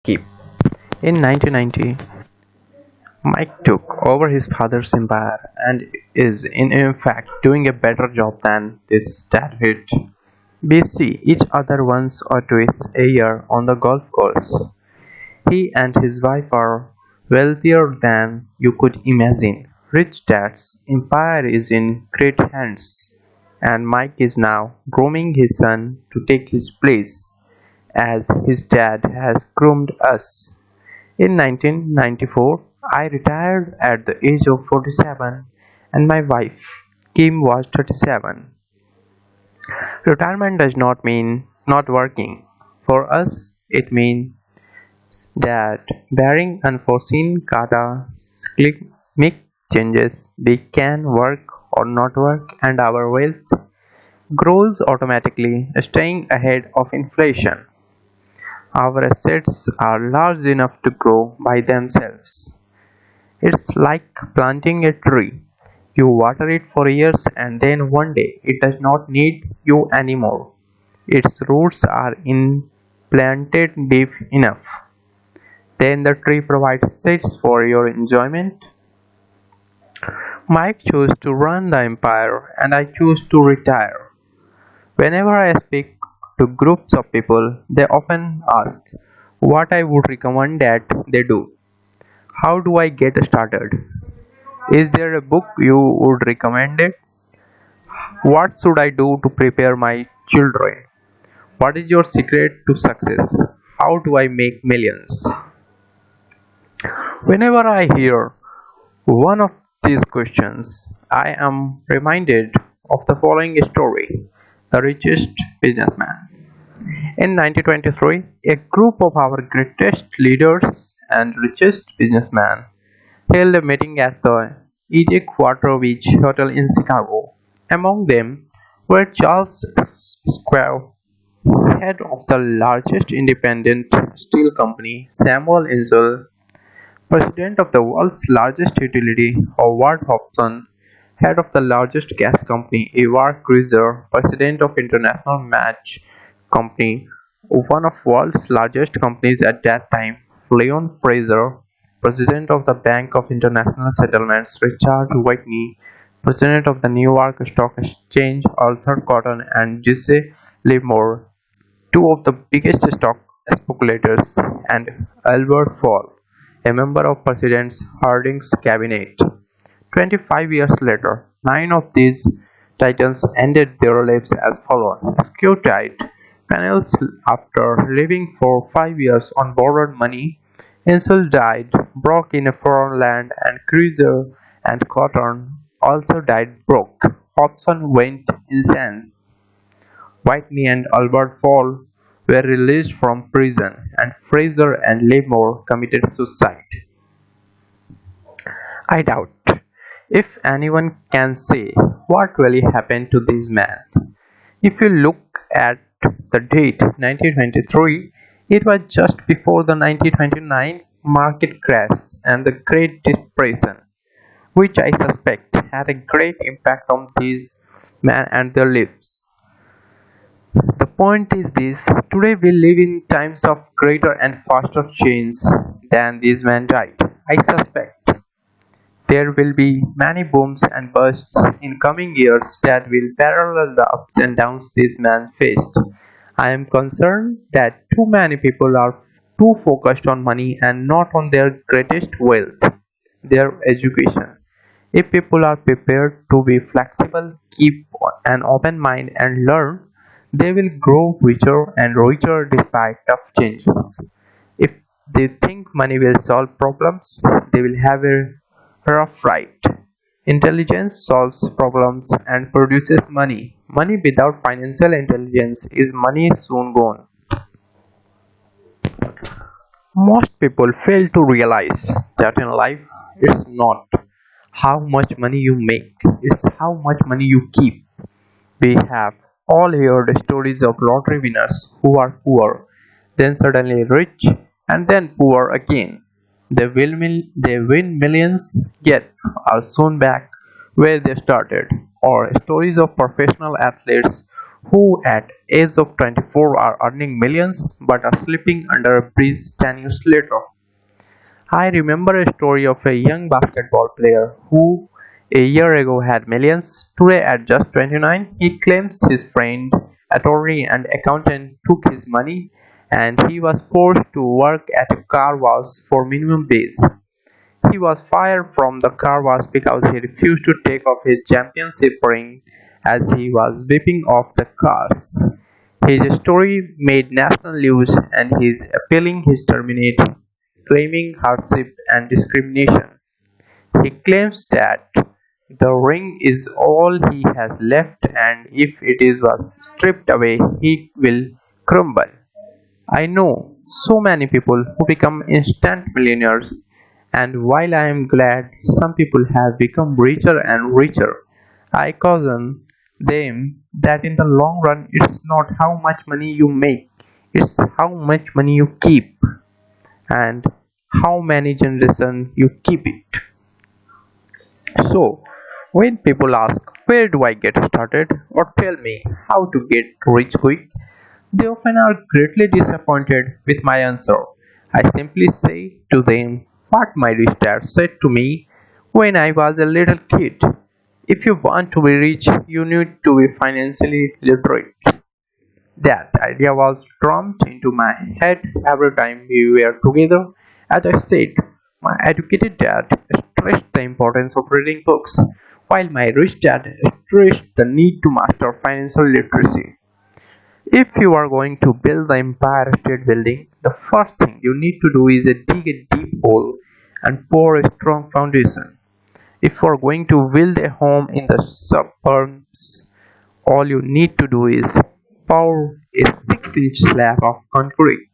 keep. In 1990, Mike took over his father's empire and is in fact doing a better job than this dad did. We see each other once or twice a year on the golf course. He and his wife are wealthier than you could imagine. Rich Dad's empire is in great hands, and Mike is now grooming his son to take his place, as his dad has groomed us. In 1994, I retired at the age of 47, and my wife, Kim, was 37. Retirement does not mean not working. For us, it means that barring unforeseen cataclysmic changes, we can work or not work, and our wealth grows automatically, staying ahead of inflation. Our assets are large enough to grow by themselves. It's like planting a tree. You water it for years and then one day it does not need you anymore. Its roots are implanted deep enough. Then the tree provides seeds for your enjoyment. Mike chose to run the empire and I choose to retire. Whenever I speak to groups of people, they often ask what I would recommend that they do. How do I get started? Is there a book you would recommend it? What should I do to prepare my children? What is your secret to success? How do I make millions? Whenever I hear one of these questions, I am reminded of the following story: The Richest Businessman. In 1923, a group of our greatest leaders and richest businessmen held a meeting at the Edgewater Beach Hotel in Chicago. Among them were Charles Square, head of the largest independent steel company, Samuel Insull, president of the world's largest utility, Howard Hobson, head of the largest gas company, Eva Cruiser, president of International Match Company, one of world's largest companies at that time, Leon Fraser, president of the Bank of International Settlements, Richard Whitney, president of the New York Stock Exchange, Arthur Cotton, and Jesse Livermore, two of the biggest stock speculators, and Albert Fall, a member of President Harding's cabinet. 25 years later, nine of these titans ended their lives as follows: Skew-tight panels after living for 5 years on borrowed money. Insull died broke in a foreign land, and Cruiser and Cotton also died broke. Hobson went insane. Whitney and Albert Fall were released from prison, and Fraser and Livermore committed suicide. I doubt if anyone can say what really happened to these men. If you look at the date 1923, it was just before the 1929 market crash and the Great Depression, which I suspect had a great impact on these men and their lives. The point is this: today we live in times of greater and faster change than these men died. I suspect there will be many booms and busts in coming years that will parallel the ups and downs these men faced. I am concerned that too many people are too focused on money and not on their greatest wealth, their education. If people are prepared to be flexible, keep an open mind, and learn, they will grow richer and richer despite tough changes. If they think money will solve problems, they will have a rough ride. Intelligence solves problems and produces money. Money without financial intelligence is money soon gone. Most people fail to realize that in life it's not how much money you make, it's how much money you keep. We have all heard stories of lottery winners who are poor, then suddenly rich, and then poor again. They win millions yet are soon back where they started. Or stories of professional athletes who at age of 24 are earning millions but are sleeping under a bridge 10 years later. I remember a story of a young basketball player who a year ago had millions. Today at just 29, he claims his friend, attorney and accountant took his money and he was forced to work at a car wash for minimum wage. He was fired from the car wash because he refused to take off his championship ring as he was whipping off the cars. His story made national news and he is appealing his terminate, claiming hardship and discrimination. He claims that the ring is all he has left and if it is was stripped away he will crumble. I know so many people who become instant millionaires, and while I am glad some people have become richer and richer, I caution them that in the long run it's not how much money you make, it's how much money you keep and how many generations you keep it. So, when people ask, where do I get started? Or tell me how to get rich quick, they often are greatly disappointed with my answer. I simply say to them what my rich dad said to me when I was a little kid. If you want to be rich, you need to be financially literate. That idea was drummed into my head every time we were together. As I said, my educated dad stressed the importance of reading books, while my rich dad stressed the need to master financial literacy. If you are going to build the Empire State Building, the first thing you need to do is dig a deep hole and pour a strong foundation. If you are going to build a home in the suburbs, all you need to do is pour a 6-inch slab of concrete.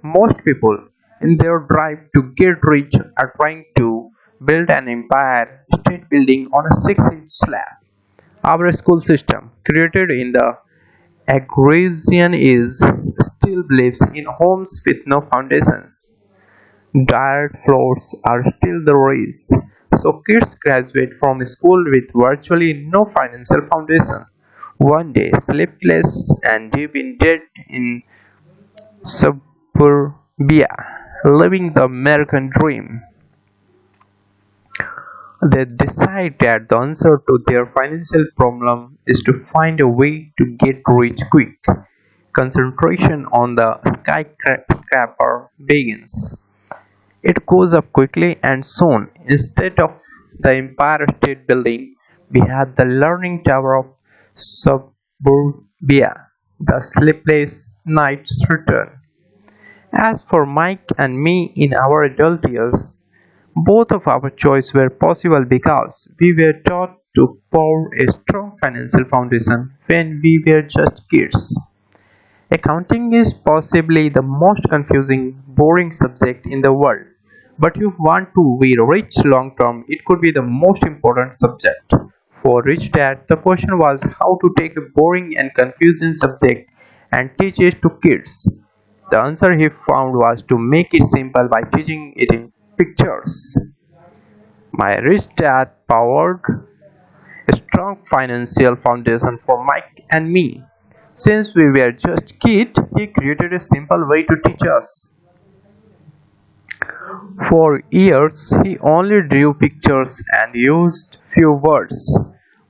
Most people, in their drive to get rich, are trying to build an Empire State Building on a 6-inch slab. Our school system, created in the agrarian age, still believes in homes with no foundations. Dirt floors are still the race, so kids graduate from school with virtually no financial foundation. One day, sleepless and deep in debt in suburbia, living the American dream, they decide that the answer to their financial problem is to find a way to get rich quick. Concentration on the skyscraper begins. It goes up quickly and soon, instead of the Empire State Building, we have the Learning Tower of Suburbia. The sleepless nights return. As for Mike and me in our adult years, both of our choices were possible because we were taught to pour a strong financial foundation when we were just kids. Accounting is possibly the most confusing, boring subject in the world, but if you want to be rich long term, it could be the most important subject. For Rich Dad, the question was how to take a boring and confusing subject and teach it to kids. The answer he found was to make it simple by teaching it in pictures. My rich dad powered a strong financial foundation for Mike and me. Since we were just kids, he created a simple way to teach us. For years, he only drew pictures and used few words.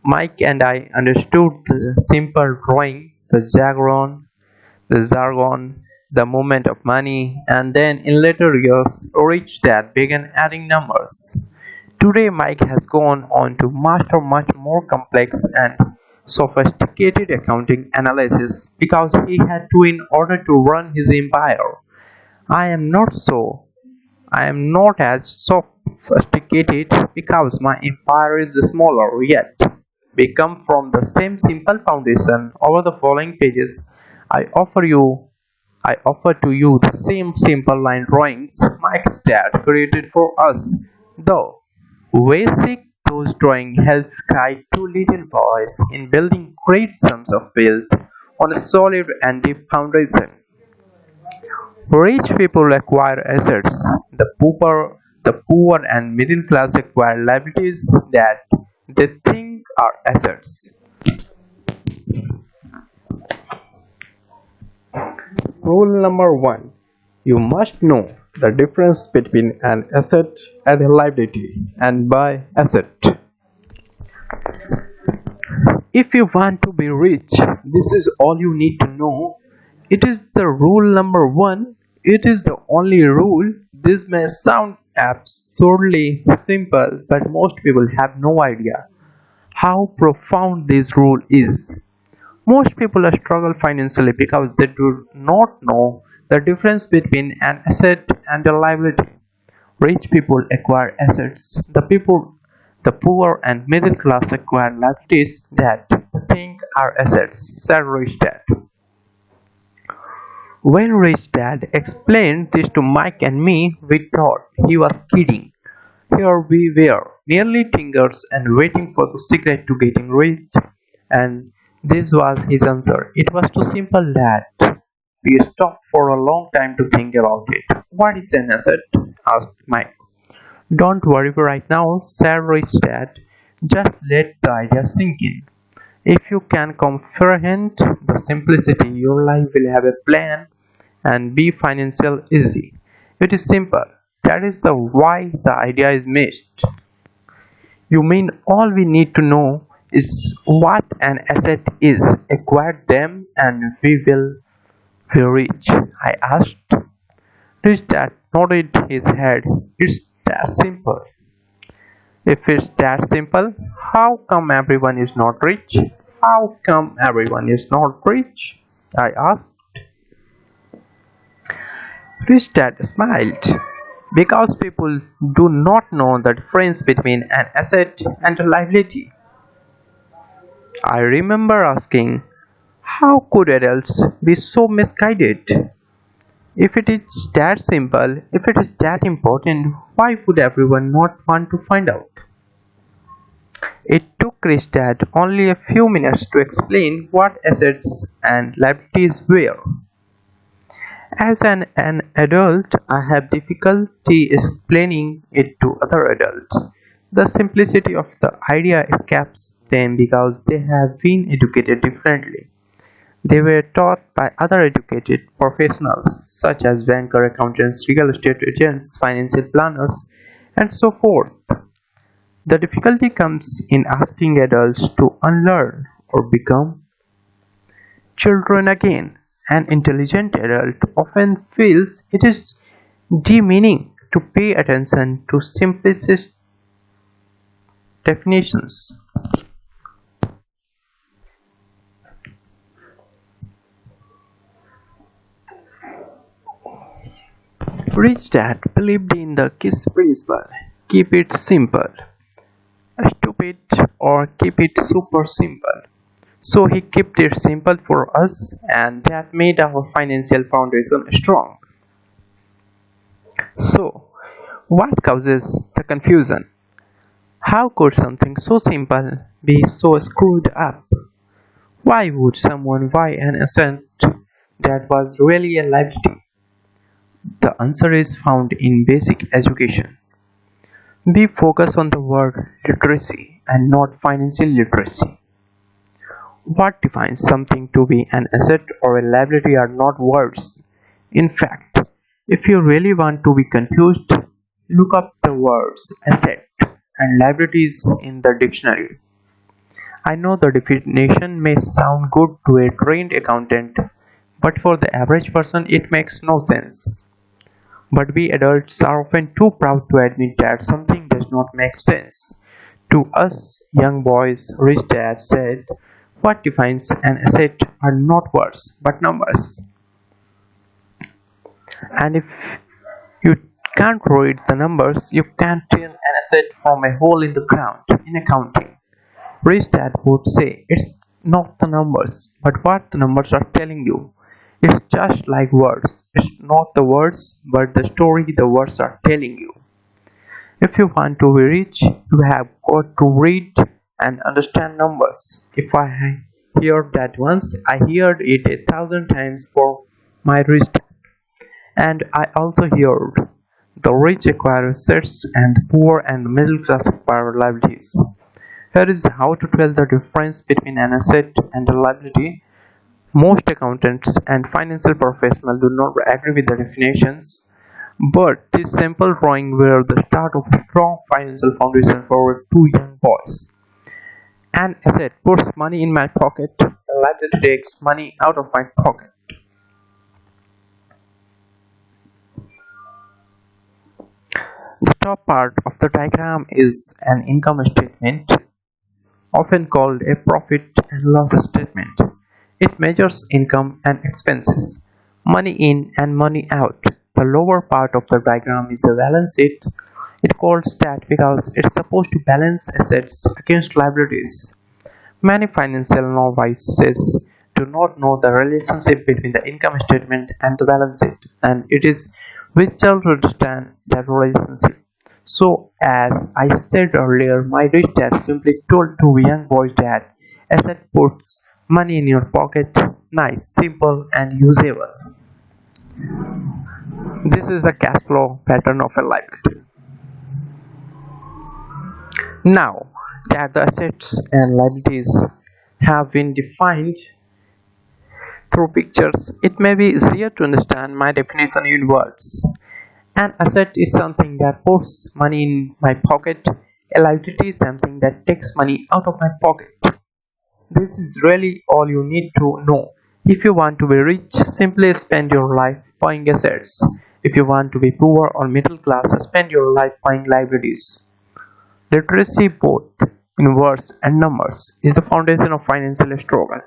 Mike and I understood the simple drawing, the jargon, the movement of money, and then in later years, Rich Dad began adding numbers. Today, Mike has gone on to master much more complex and sophisticated accounting analysis because he had to in order to run his empire. I am not so. I am not as sophisticated because my empire is smaller yet. We come from the same simple foundation. Over the following pages, I offer you I offer to you the same simple line drawings Mike's dad created for us. Though basic, those drawings help guide two little boys in building great sums of wealth on a solid and deep foundation. Rich people acquire assets. The poor and middle class acquire liabilities that they think are assets. Rule number 1. You must know the difference between an asset and a liability, and by asset. If you want to be rich, this is all you need to know. It is the rule number 1. It is the only rule. This may sound absurdly simple, but most people have no idea how profound this rule is. Most people struggle financially because they do not know the difference between an asset and a liability. Rich people acquire assets. The poor and middle class acquire liabilities that they think are assets, said Rich Dad. When Rich Dad explained this to Mike and me, we thought he was kidding. Here we were, nearly thinkers and waiting for the secret to getting rich, and this was his answer. It was too simple that we stopped for a long time to think about it. What is an asset? Asked Mike. Don't worry right now, said Rich Dad. Just let the idea sink in. If you can comprehend the simplicity, your life will have a plan and be financial easy. It is simple. That is the why the idea is missed. You mean all we need to know is what an asset is, acquire them, and we will be rich? I asked. Rich Dad nodded his head. It's that simple. If it's that simple, how come everyone is not rich? How come everyone is not rich? I asked. Rich Dad smiled. Because people do not know the difference between an asset and a liability. I remember asking, how could adults be so misguided? If it is that simple, if it is that important, why would everyone not want to find out? It took Rich Dad only a few minutes to explain what assets and liabilities were. As an adult, I have difficulty explaining it to other adults. The simplicity of the idea escapes them because they have been educated differently. They were taught by other educated professionals such as banker, accountants, real estate agents, financial planners, and so forth. The difficulty comes in asking adults to unlearn or become children again. An intelligent adult often feels it is demeaning to pay attention to simplistic definitions. Rich Dad believed in the KISS principle. Keep it simple, stupid, or keep it super simple. So he kept it simple for us, and that made our financial foundation strong. So, what causes the confusion? How could something so simple be so screwed up? Why would someone buy an asset that was really a liability? The answer is found in basic education. We focus on the word literacy and not financial literacy. What defines something to be an asset or a liability are not words. In fact, if you really want to be confused, look up the words asset and liabilities in the dictionary. I know the definition may sound good to a trained accountant, but for the average person it makes no sense. But we adults are often too proud to admit that something does not make sense. To us young boys, Rich Dad said, what defines an asset are not words but numbers. And if you can't read the numbers, you can't tell an asset from a hole in the ground. In accounting, Rich Dad would say it's not the numbers, but what the numbers are telling you. It's just like words. It's not the words, but the story the words are telling you. If you want to be rich, you have got to read and understand numbers. If I heard that once, I heard it 1,000 times for my rich dad. And I also heard the rich acquire assets and the poor and middle class acquire liabilities. Here is how to tell the difference between an asset and a liability. Most accountants and financial professionals do not agree with the definitions, but this simple drawing were the start of a strong financial foundation for two young boys. An asset puts money in my pocket, a liability takes money out of my pocket. The top part of the diagram is an income statement, often called a profit and loss statement. It measures income and expenses, money in and money out. The lower part of the diagram is a balance sheet. It's called stat because it's supposed to balance assets against liabilities. Many financial novices do not know the relationship between the income statement and the balance sheet, and it is vital to understand that relationship. So, as I said earlier, my rich dad simply told two young boys that asset puts money in your pocket, nice, simple, and usable. This is the cash flow pattern of a liability. Now that the assets and liabilities have been defined through pictures, it may be easier to understand my definition in words. An asset is something that puts money in my pocket. A liability is something that takes money out of my pocket. This is really all you need to know. If you want to be rich, simply spend your life buying assets. If you want to be poor or middle class, spend your life buying liabilities. Literacy, both in words and numbers, is the foundation of financial struggle.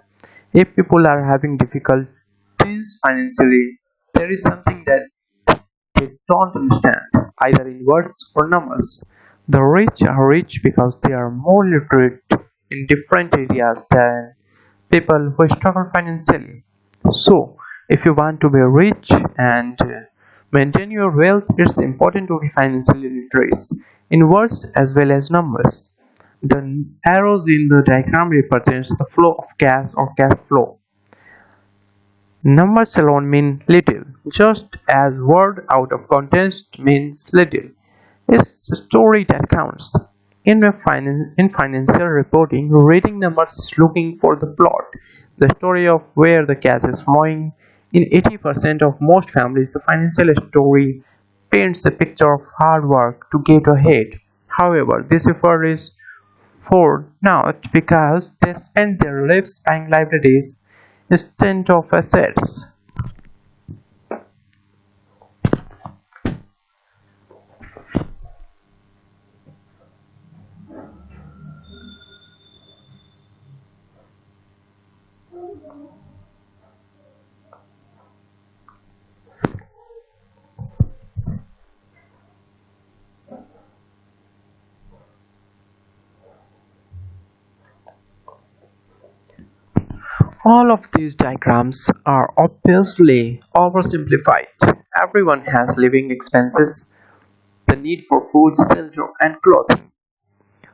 If people are having difficulties financially, there is something that they don't understand, either in words or numbers. The rich are rich because they are more literate in different areas than people who struggle financially. So, if you want to be rich and maintain your wealth, it's important to be financially literate in words as well as numbers. The arrows in the diagram represents the flow of cash or cash flow. Numbers alone mean little, just as word out of context means little. It's the story that counts. In financial reporting, reading numbers is looking for the plot, the story of where the cash is flowing. In 80% of most families, the financial story paints a picture of hard work to get ahead. However, this effort is for naught because they spend their lives buying liabilities instead of assets. All of these diagrams are obviously oversimplified. Everyone has living expenses, the need for food, shelter, and clothing.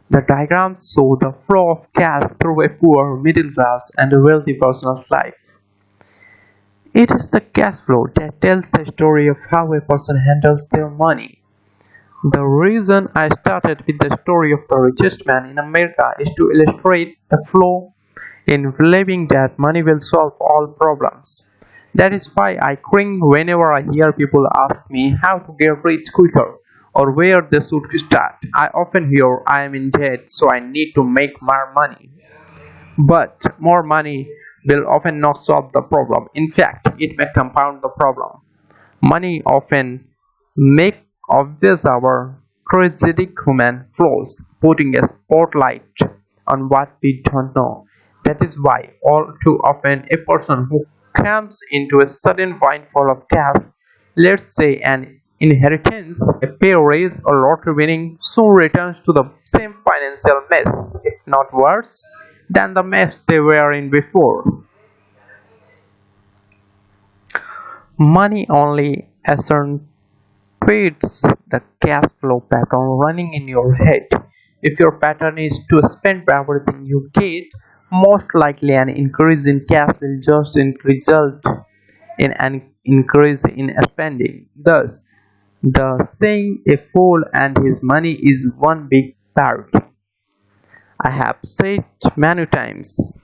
The diagrams show the flow of cash through a poor, middle class, and a wealthy person's life. It is the cash flow that tells the story of how a person handles their money. The reason I started with the story of the richest man in America is to illustrate the flow in believing that money will solve all problems. That is why I cringe whenever I hear people ask me how to get rich quicker or where they should start. I often hear I am in debt so I need to make more money. But more money will often not solve the problem. In fact, it may compound the problem. Money often make obvious our tragic human flaws, putting a spotlight on what we don't know. That is why all too often a person who comes into a sudden windfall of cash, let's say an inheritance, a pay raise or lottery winning, soon returns to the same financial mess, if not worse, than the mess they were in before. Money only accentuates the cash flow pattern running in your head. If your pattern is to spend everything you get, most likely an increase in cash will just result in an increase in spending. Thus, the saying a fool and his money is one big parrot. I have said many times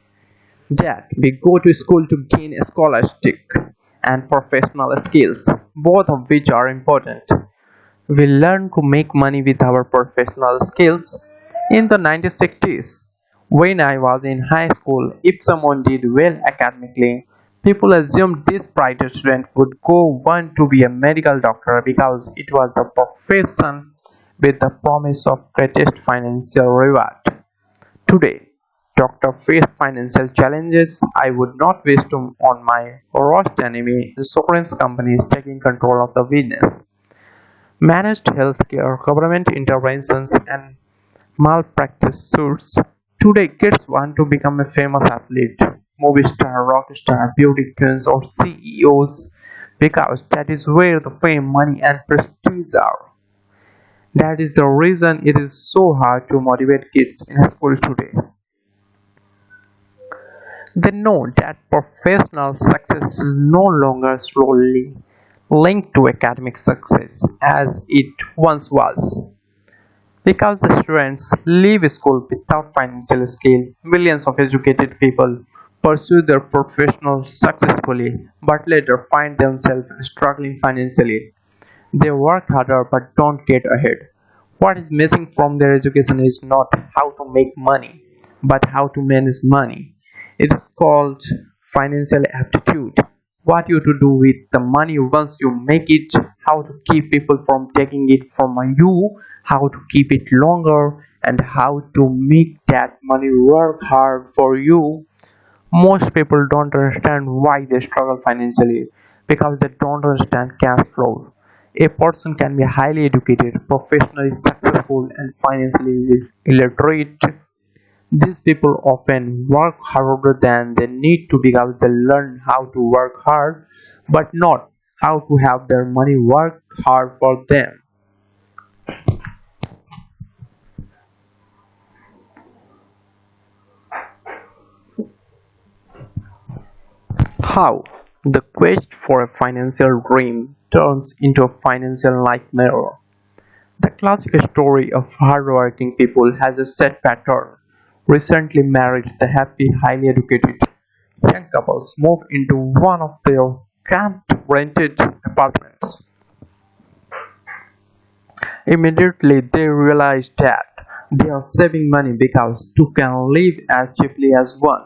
that we go to school to gain scholastic and professional skills, both of which are important. We learn to make money with our professional skills. In the 1960s, when I was in high school, if someone did well academically, people assumed this brighter student would go on to be a medical doctor because it was the profession with the promise of greatest financial reward. Today, doctors face financial challenges. I would not waste them on my worst enemy, insurance companies taking control of the business. Managed healthcare, government interventions, and malpractice suits. Today, kids want to become a famous athlete, movie star, rock star, beauty queens, or CEOs because that is where the fame, money, and prestige are. That is the reason it is so hard to motivate kids in school today. They know that professional success is no longer solely linked to academic success as it once was. Because the students leave school without financial skill, millions of educated people pursue their professional successfully but later find themselves struggling financially. They work harder but don't get ahead. What is missing from their education is not how to make money, but how to manage money. It is called financial aptitude. What you to do with the money once you make it, how to keep people from taking it from you, how to keep it longer, and how to make that money work hard for you. Most people don't understand why they struggle financially because they don't understand cash flow. A person can be highly educated, professionally successful, and financially illiterate. These people often work harder than they need to because they learn how to work hard, but not how to have their money work hard for them. How the quest for a financial dream turns into a financial nightmare. The classic story of hardworking people has a set pattern. Recently married, the happy, highly educated young couples move into one of their cramped rented apartments. Immediately they realize that they are saving money because two can live as cheaply as one.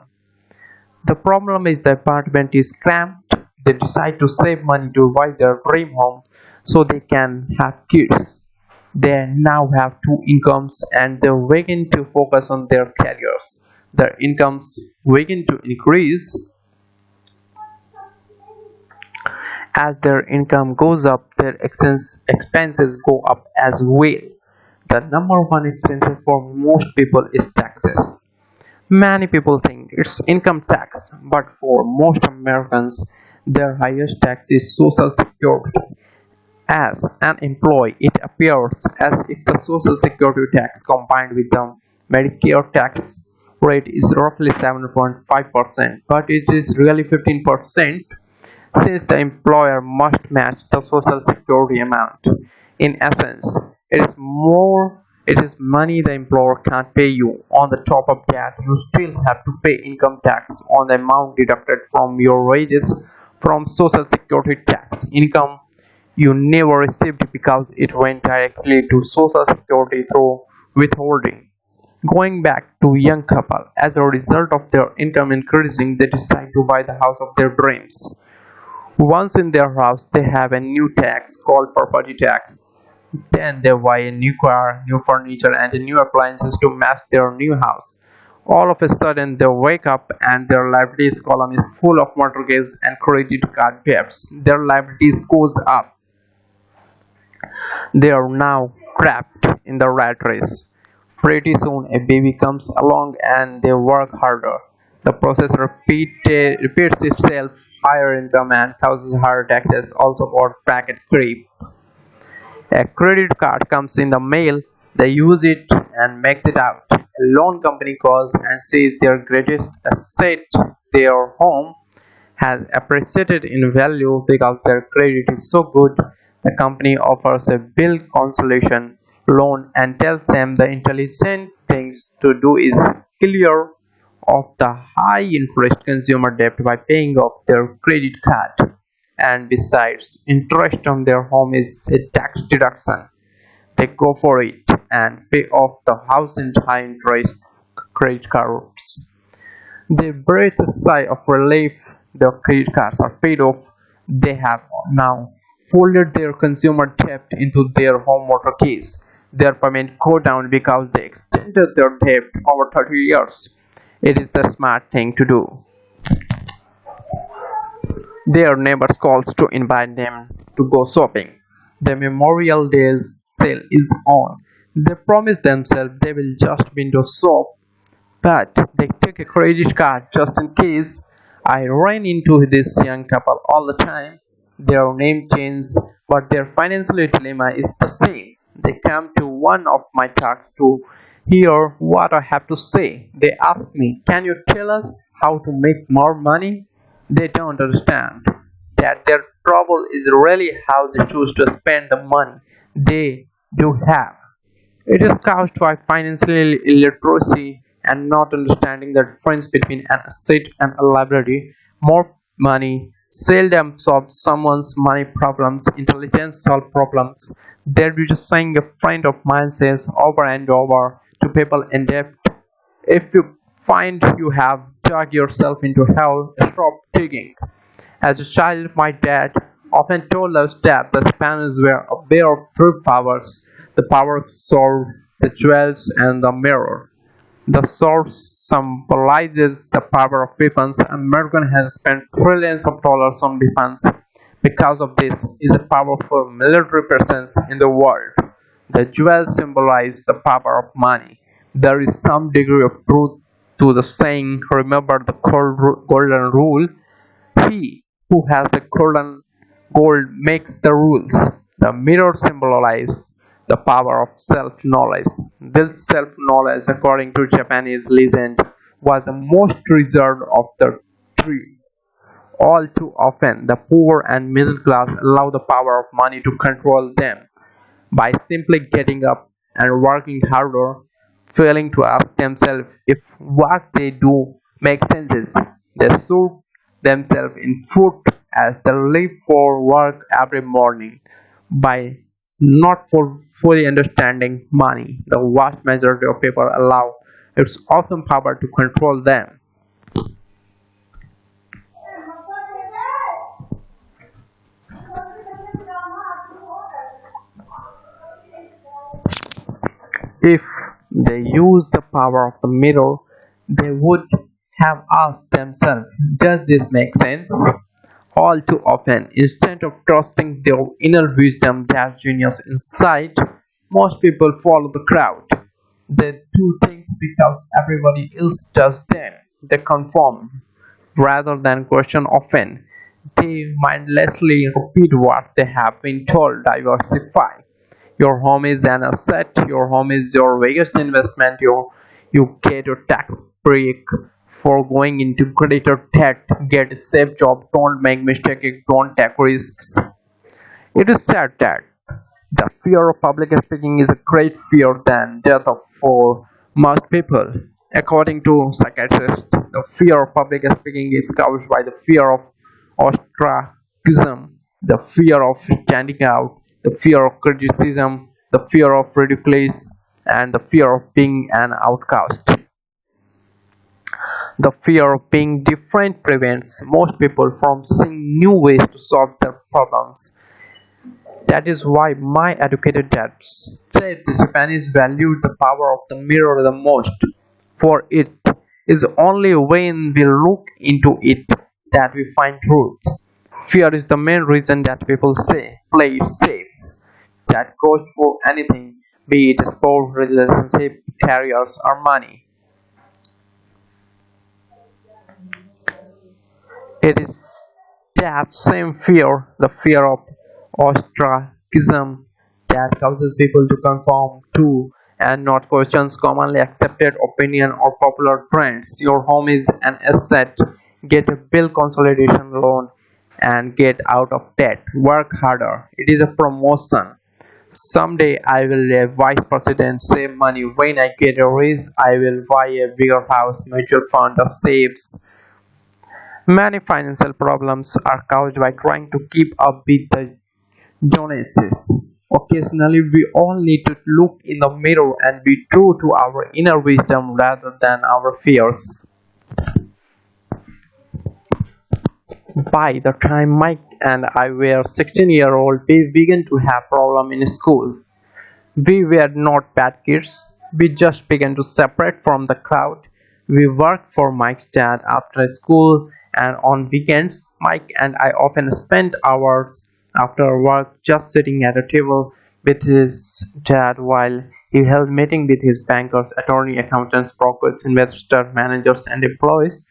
The problem is the apartment is cramped. They decide to save money to buy their dream home so they can have kids. They now have two incomes and they begin to focus on their careers. Their incomes begin to increase. As their income goes up, their expenses go up as well. The number one expense for most people is taxes. Many people think it's income tax, but for most Americans, their highest tax is Social Security. As an employee, it appears as if the Social Security tax combined with the Medicare tax rate is roughly 7.5%, but it is really 15% since the employer must match the Social Security amount. In essence, it is money the employer can't pay you. On the top of that, you still have to pay income tax on the amount deducted from your wages from Social Security tax. Income you never received because it went directly to Social Security through withholding. Going back to young couple, as a result of their income increasing, they decide to buy the house of their dreams. Once in their house, they have a new tax called property tax. Then they buy a new car, new furniture, and new appliances to match their new house. All of a sudden, they wake up and their liabilities column is full of mortgages and credit card debts. Their liabilities goes up. They are now trapped in the rat race. Pretty soon a baby comes along and they work harder. The process repeats itself, higher income and causes higher taxes, also called bracket creep. A credit card comes in the mail, they use it and max it out. A loan company calls and says their greatest asset, their home, has appreciated in value because their credit is so good. The company offers a bill cancellation loan and tells them the intelligent thing to do is clear off the high interest consumer debt by paying off their credit card. And besides, interest on their home is a tax deduction. They go for it and pay off the house in high interest credit cards. They breathe a sigh of relief. Their credit cards are paid off. They have now folded their consumer debt into their home mortgage. Their payment go down because they extended their debt over 30 years. It is the smart thing to do. Their neighbors calls to invite them to go shopping. The Memorial Day sale is on. They promise themselves they will just window shop, but they take a credit card just in case. I run into this young couple all the time. Their name changes, but their financial dilemma is the same. They come to one of my talks to hear what I have to say. They ask me, can you tell us how to make more money? They don't understand that their trouble is really how they choose to spend the money they do have. It is caused by financial illiteracy and not understanding the difference between an asset and a liability. More money seldom solves someone's money problems. Intelligence solves problems. There is a saying a friend of mine says over and over to people in debt: if you find you have dug yourself into hell, stop digging. As a child, my dad often told us that the Spaniards were aware of three powers: the power of sword, the jewels, and the mirror. The sword symbolizes the power of weapons. America has spent trillions of dollars on defense. Because of this, is a powerful military presence in the world. The jewels symbolize the power of money. There is some degree of truth to the saying, remember the golden rule. He who has the golden gold makes the rules. The mirror symbolizes the power of self-knowledge. This self-knowledge, according to Japanese legend, was the most reserved of the three. All too often, the poor and middle class allow the power of money to control them by simply getting up and working harder, failing to ask themselves if what they do makes sense. They shoot themselves in foot as they leave for work every morning by not fully understanding money. The vast majority of people allow its awesome power to control them. If they used the power of the mirror, they would have asked themselves, does this make sense? All too often, instead of trusting their inner wisdom, their genius inside, most people follow the crowd. They do things because everybody else does them. They conform rather than question often. They mindlessly repeat what they have been told. Diversify. Your home is an asset. Your home is your biggest investment. You get a tax break for going into greater debt. Get a safe job. Don't make mistakes. Don't take risks. It is said that the fear of public speaking is a great fear than death for most people. According to psychiatrists, the fear of public speaking is caused by the fear of ostracism, the fear of standing out, the fear of criticism, the fear of ridicule, and the fear of being an outcast. The fear of being different prevents most people from seeing new ways to solve their problems. That is why my educated dad said the Japanese valued the power of the mirror the most, for it is only when we look into it that we find truth. Fear is the main reason that people say, play it safe. That goes for anything, be it sport, relationship, careers, or money. It is that same fear, the fear of ostracism, that causes people to conform to and not question commonly accepted opinion or popular trends. Your home is an asset. Get a bill consolidation loan and get out of debt. Work harder. It is a promotion. Someday I will be a vice president, save money. When I get a raise, I will buy a bigger house, mutual fund, or saves. Many financial problems are caused by trying to keep up with the Joneses. Occasionally, we all need to look in the mirror and be true to our inner wisdom rather than our fears. By the time Mike and I were 16-year-old, we began to have problems in school. We were not bad kids, we just began to separate from the crowd. We worked for Mike's dad after school, and on weekends, Mike and I often spent hours after work just sitting at a table with his dad while he held meetings with his bankers, attorney, accountants, brokers, investors, managers, and employees.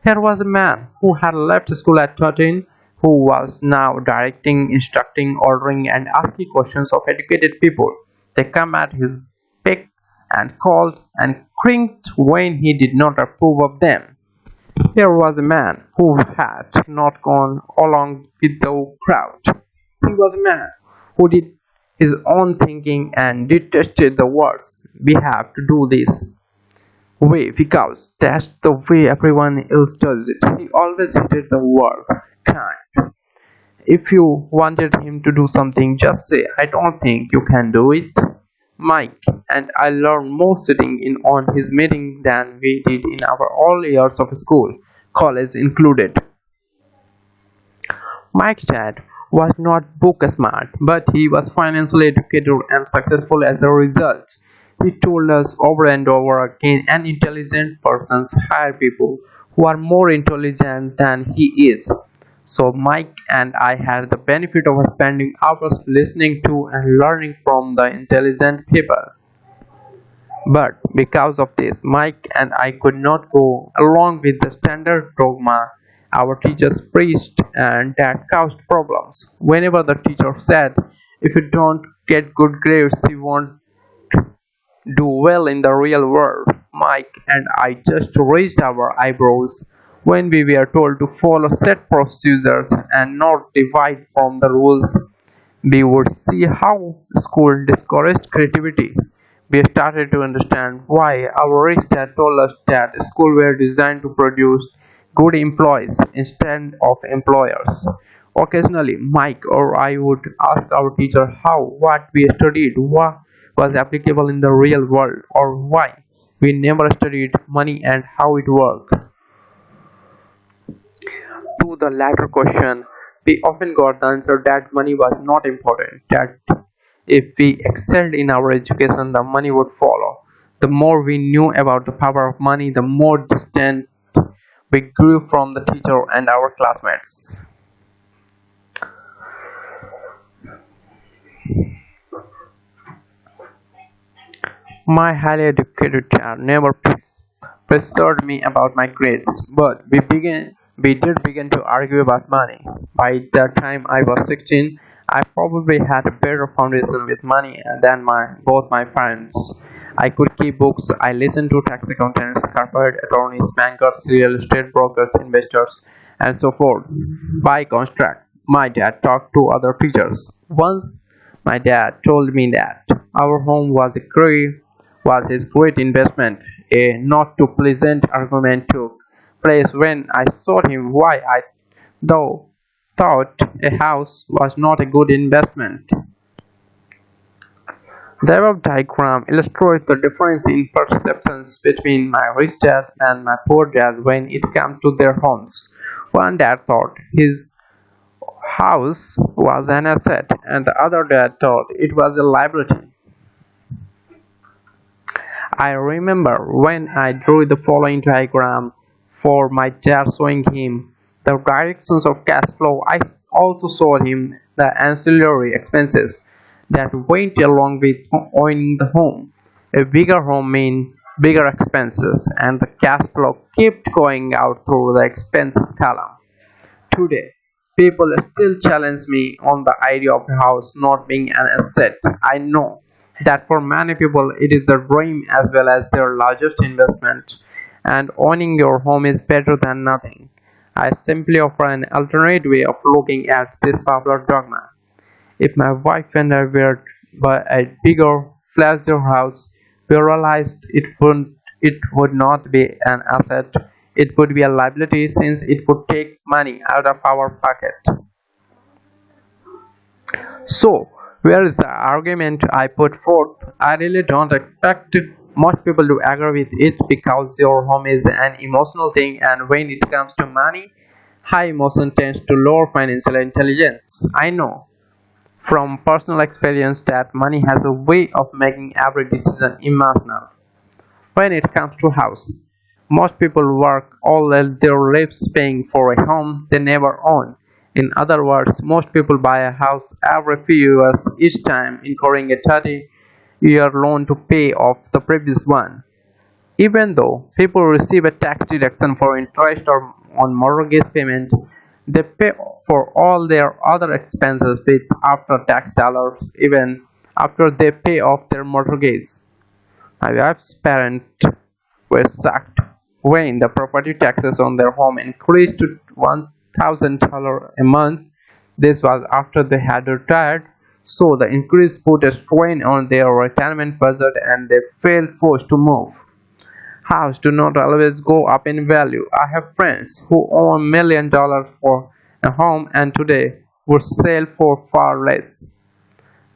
Here was a man who had left school at 13, who was now directing, instructing, ordering, and asking questions of educated people. They came at his beck and called and crinked when he did not approve of them. Here was a man who had not gone along with the crowd. He was a man who did his own thinking and detested the words, "We have to do this way because that's the way everyone else does it." He always hated the word kind. If you wanted him to do something, just say, "I don't think you can do it." Mike and I learned more sitting in on his meeting than we did in our all years of school, college included. Mike's dad was not book smart, but he was financially educated and successful as a result. He told us over and over again, an intelligent persons hire people who are more intelligent than he is. So Mike and I had the benefit of spending hours listening to and learning from the intelligent people. But because of this, Mike and I could not go along with the standard dogma our teachers preached, and that caused problems. Whenever the teacher said, "If you don't get good grades, you won't do well in the real world," Mike and I just raised our eyebrows. When we were told to follow set procedures and not deviate from the rules, we would see how school discouraged creativity. We started to understand why our rich dad told us that schools were designed to produce good employees instead of employers. Occasionally, Mike or I would ask our teacher how what we studied was applicable in the real world, or why we never studied money and how it worked. To the latter question, we often got the answer that money was not important, that if we excelled in our education, the money would follow. The more we knew about the power of money, the more distant we grew from the teacher and our classmates. My highly educated dad never pressured me about my grades, but we did begin to argue about money. By the time I was 16, I probably had a better foundation with money than both my parents. I could keep books. I listened to tax accountants, corporate attorneys, bankers, real estate brokers, investors, and so forth. By contrast, my dad talked to other teachers. Once my dad told me that our home was his great investment. A not too pleasant argument took place when I showed him why I though thought a house was not a good investment. The above diagram illustrates the difference in perceptions between my rich dad and my poor dad when it came to their homes. One dad thought his house was an asset, and the other dad thought it was a liability. I remember when I drew the following diagram for my dad, showing him the directions of cash flow. I also showed him the ancillary expenses that went along with owning the home. A bigger home meant bigger expenses, and the cash flow kept going out through the expenses column. Today, people still challenge me on the idea of a house not being an asset. I know that for many people it is the dream as well as their largest investment, and owning your home is better than nothing. I simply offer an alternate way of looking at this popular dogma. If my wife and I were buy a bigger, flashier house, we realized it would not be an asset, it would be a liability since it would take money out of our pocket. So, where is the argument I put forth? I really don't expect most people to agree with it because your home is an emotional thing, and when it comes to money, high emotion tends to lower financial intelligence. I know from personal experience that money has a way of making every decision emotional. When it comes to house, most people work all their lives paying for a home they never own. In other words, most people buy a house every few years, each time incurring a 30-year loan to pay off the previous one. Even though people receive a tax deduction for interest or on mortgage payment, they pay for all their other expenses with after tax dollars even after they pay off their mortgage. My wife's parents were shocked when the property taxes on their home increased to $1,000 a month. This was after they had retired, so the increase put a strain on their retirement budget and they felt forced to move. Houses do not always go up in value. I have friends who own $1 million for a home and today would sell for far less.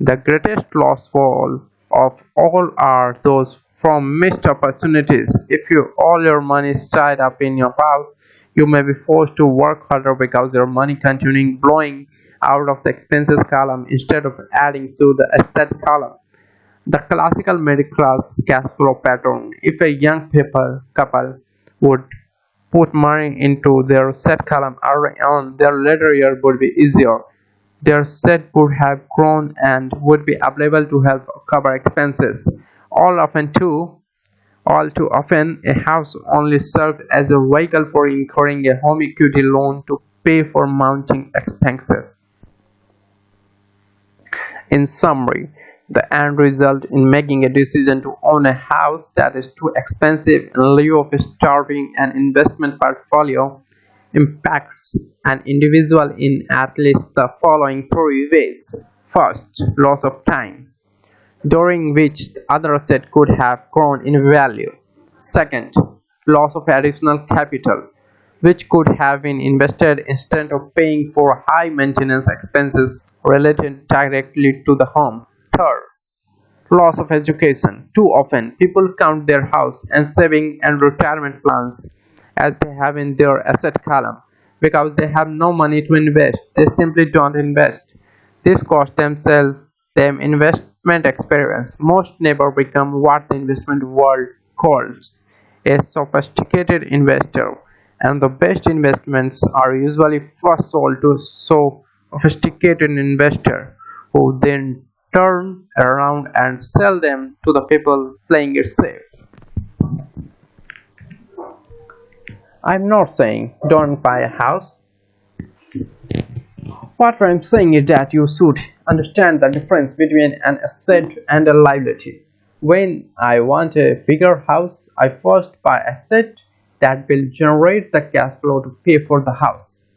The greatest loss of all are those from missed opportunities. If all your money is tied up in your house, you may be forced to work harder because your money continuing blowing out of the expenses column instead of adding to the asset column. The classical middle class cash flow pattern. If a young couple would put money into their asset column early on, their later year would be easier. Their set would have grown and would be available to help cover expenses. All often too, all too often, a house only served as a vehicle for incurring a home equity loan to pay for mounting expenses. In summary, the end result in making a decision to own a house that is too expensive in lieu of starting an investment portfolio impacts an individual in at least the following three ways. First, loss of time, during which the other asset could have grown in value. Second, loss of additional capital, which could have been invested instead of paying for high maintenance expenses related directly to the home. Third, loss of education. Too often, people count their house and saving and retirement plans as they have in their asset column because they have no money to invest. They simply don't invest. This costs them investment experience. Most never become what the investment world calls a sophisticated investor, and the best investments are usually first sold to so sophisticated investor who then turn around and sell them to the people playing it safe. I'm not saying don't buy a house. What I'm saying is that you should understand the difference between an asset and a liability. When I want a bigger house, I first buy an asset that will generate the cash flow to pay for the house.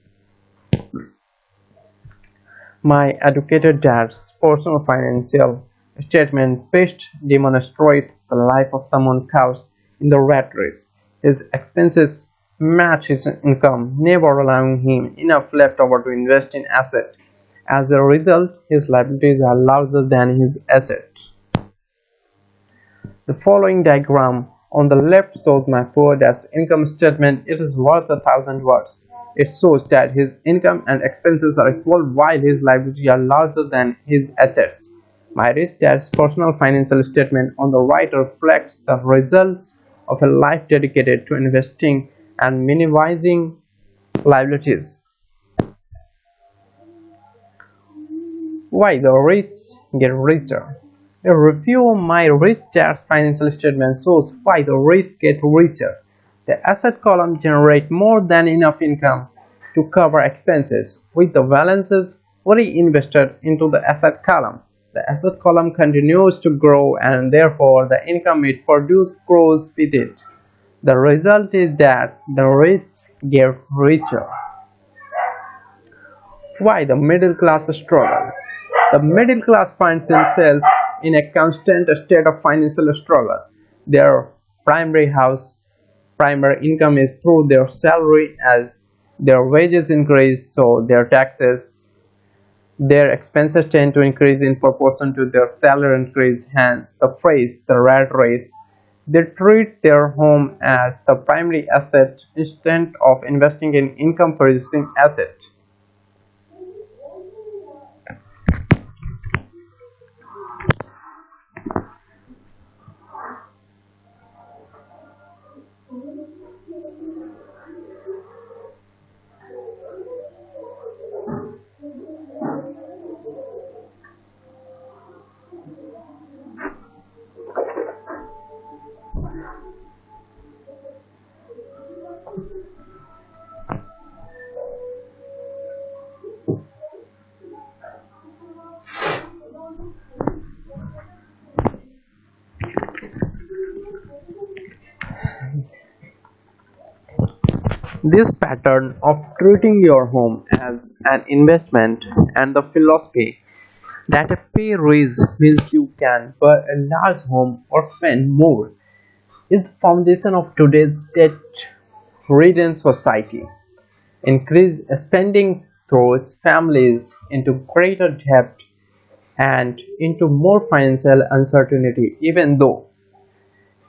My educated dad's personal financial statement best demonstrates the life of someone caught in the rat race. His expenses match his income, never allowing him enough left over to invest in assets. As a result, his liabilities are larger than his assets. The following diagram on the left shows my poor dad's income statement. It is worth 1,000 words. It shows that his income and expenses are equal while his liabilities are larger than his assets. My rich dad's personal financial statement on the right reflects the results of a life dedicated to investing and minimizing liabilities. Why the rich get richer. A review of my rich dad's financial statement shows why the rich get richer. The asset column generates more than enough income to cover expenses, with the balances reinvested into the asset column. The asset column continues to grow and therefore the income it produces grows with it. The result is that the rich get richer. Why the middle class struggle? The middle class finds itself in a constant state of financial struggle. Their primary house, primary income is through their salary. As their wages increase, so their expenses tend to increase in proportion to their salary increase. Hence, the phrase "the rat race." They treat their home as the primary asset instead of investing in income-producing asset. This pattern of treating your home as an investment and the philosophy that a pay raise means you can buy a large home or spend more is the foundation of today's debt-ridden society. Increased spending throws families into greater debt and into more financial uncertainty, even though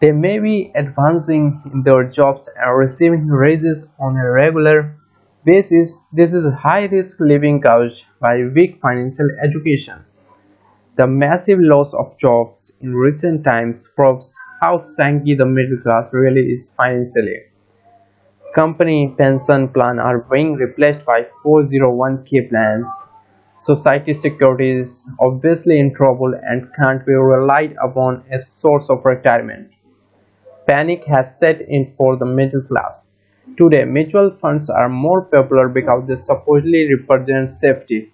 they may be advancing in their jobs and receiving raises on a regular basis. This is high risk living caused by weak financial education. The massive loss of jobs in recent times proves how shanky the middle class really is financially. Company pension plans are being replaced by 401k plans. Society security is obviously in trouble and can't be relied upon as source of retirement. Panic has set in for the middle class. Today, mutual funds are more popular because they supposedly represent safety.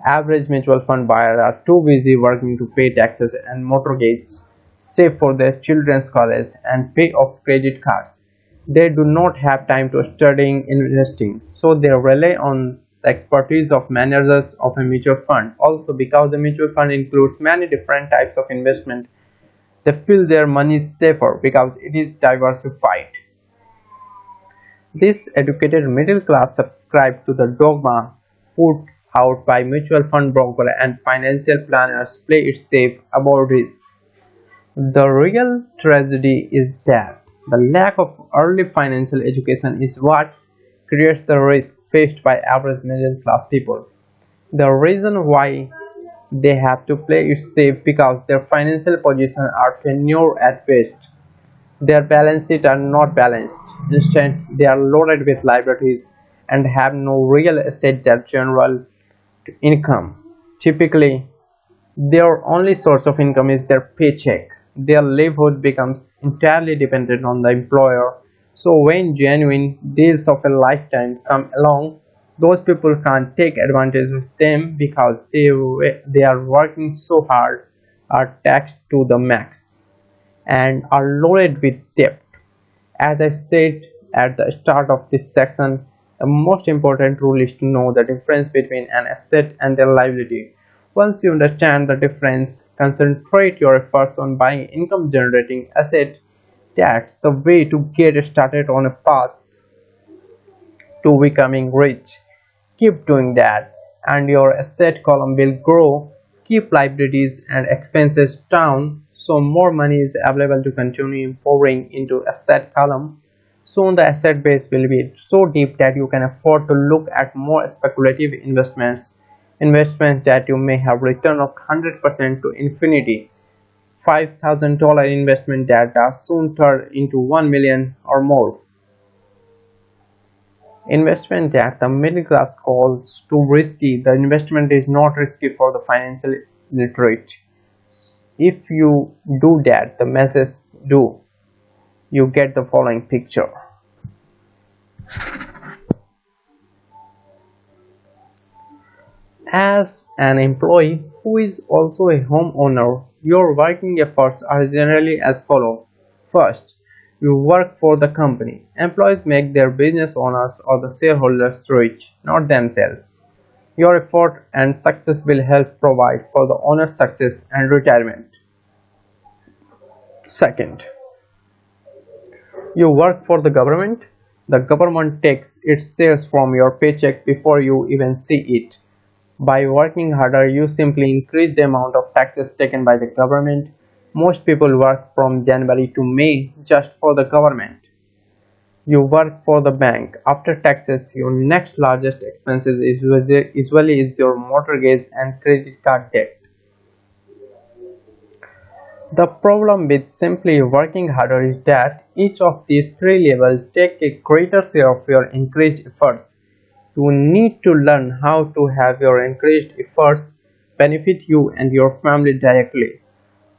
Average mutual fund buyers are too busy working to pay taxes and mortgages, save for their children's college, and pay off credit cards. They do not have time to studying investing, so they rely on the expertise of managers of a mutual fund. Also, because the mutual fund includes many different types of investment, they feel their money is safer because it is diversified. This educated middle class subscribe to the dogma put out by mutual fund brokers and financial planners play it safe about risk. The real tragedy is that the lack of early financial education is what creates the risk faced by average middle class people. The reason why they have to play it safe because their financial positions are tenured at best. Their balance sheets are not balanced. Instead, they are loaded with liabilities and have no real estate that generate income. Typically, their only source of income is their paycheck. Their livelihood becomes entirely dependent on the employer. So when genuine deals of a lifetime come along, those people can't take advantage of them because they are working so hard, are taxed to the max, and are loaded with debt. As I said at the start of this section, the most important rule is to know the difference between an asset and a liability. Once you understand the difference, concentrate your efforts on buying income generating assets. That's the way to get started on a path to becoming rich. Keep doing that, and your asset column will grow. Keep liabilities and expenses down so more money is available to continue pouring into asset column. Soon the asset base will be so deep that you can afford to look at more speculative investments that you may have return of 100% to infinity. $5,000 investment that are soon turned into 1 million or more. Investment that the middle class calls too risky. The investment is not risky for the financial literate. If you do that, the masses do. You get the following picture. As an employee who is also a homeowner, your working efforts are generally as follows. First, you work for the company. Employees make their business owners or the shareholders rich, not themselves. Your effort and success will help provide for the owner's success and retirement. Second, you work for the government. The government takes its shares from your paycheck before you even see it. By working harder, you simply increase the amount of taxes taken by the government. Most people work from January to May just for the government. You work for the bank. After taxes, your next largest expenses usually is your mortgage and credit card debt. The problem with simply working harder is that each of these three levels take a greater share of your increased efforts. You need to learn how to have your increased efforts benefit you and your family directly.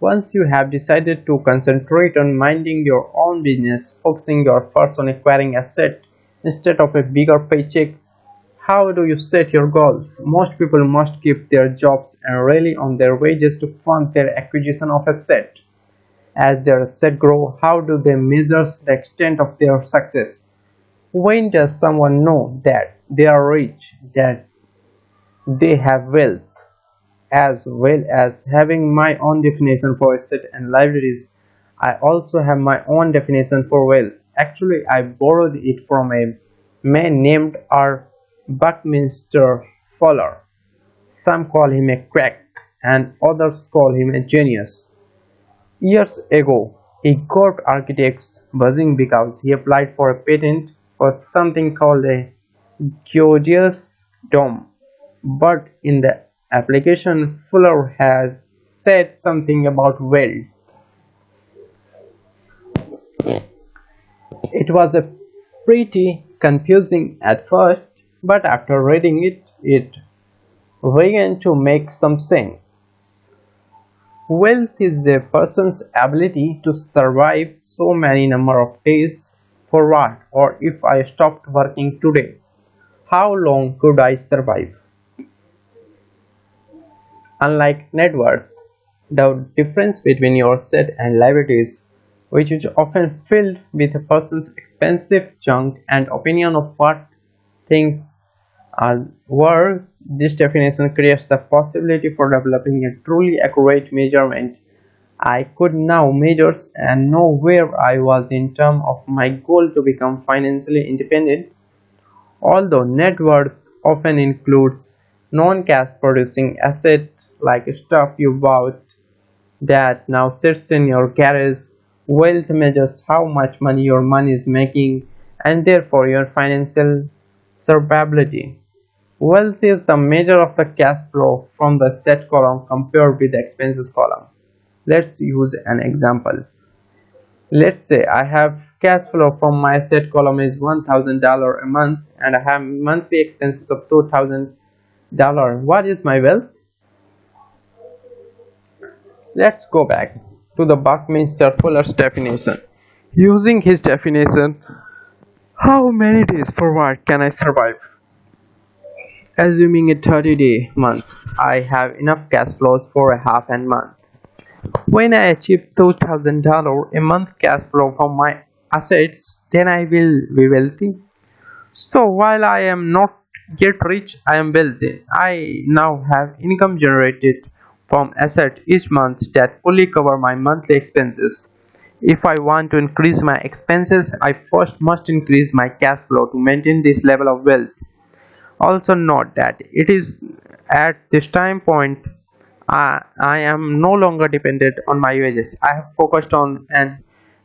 Once you have decided to concentrate on minding your own business, focusing your efforts on acquiring assets instead of a bigger paycheck, how do you set your goals? Most people must keep their jobs and rely on their wages to fund their acquisition of assets. As their assets grow, how do they measure the extent of their success? When does someone know that they are rich, that they have wealth? As well as having my own definition for asset and liabilities, I also have my own definition for wealth. Actually, I borrowed it from a man named R. Buckminster Fuller. Some call him a quack, and others call him a genius. Years ago, he got architects buzzing because he applied for a patent for something called a geodesic dome. But in the application, Fuller has said something about weld. It was a pretty confusing at first, but after reading it, it began to make some sense. Wealth is a person's ability to survive so many number of days. For what? Or if I stopped working today, how long could I survive? Unlike net worth, the difference between your asset and liabilities, which is often filled with a person's expensive junk and opinion of what things are worth, this definition creates the possibility for developing a truly accurate measurement. I could now measure and know where I was in terms of my goal to become financially independent. Although net worth often includes non-cash producing assets like stuff you bought that now sits in your garage, wealth measures how much money your money is making and therefore your financial survivability. Wealth is the measure of the cash flow from the asset column compared with the expenses column. Let's use an example. Let's say I have cash flow from my asset column is $1,000 a month and I have monthly expenses of $2,000. What is my wealth? Let's go back to the Buckminster Fuller's definition. Using his definition, how many days forward can I survive? Assuming a 30-day month, I have enough cash flows for a half a month. When I achieve $2,000 a month cash flow from my assets, then I will be wealthy. So while I am not yet rich, I am wealthy. I now have income generated from assets each month that fully cover my monthly expenses. If I want to increase my expenses, I first must increase my cash flow to maintain this level of wealth. Also note that it is at this time point I am no longer dependent on my wages. I have focused on and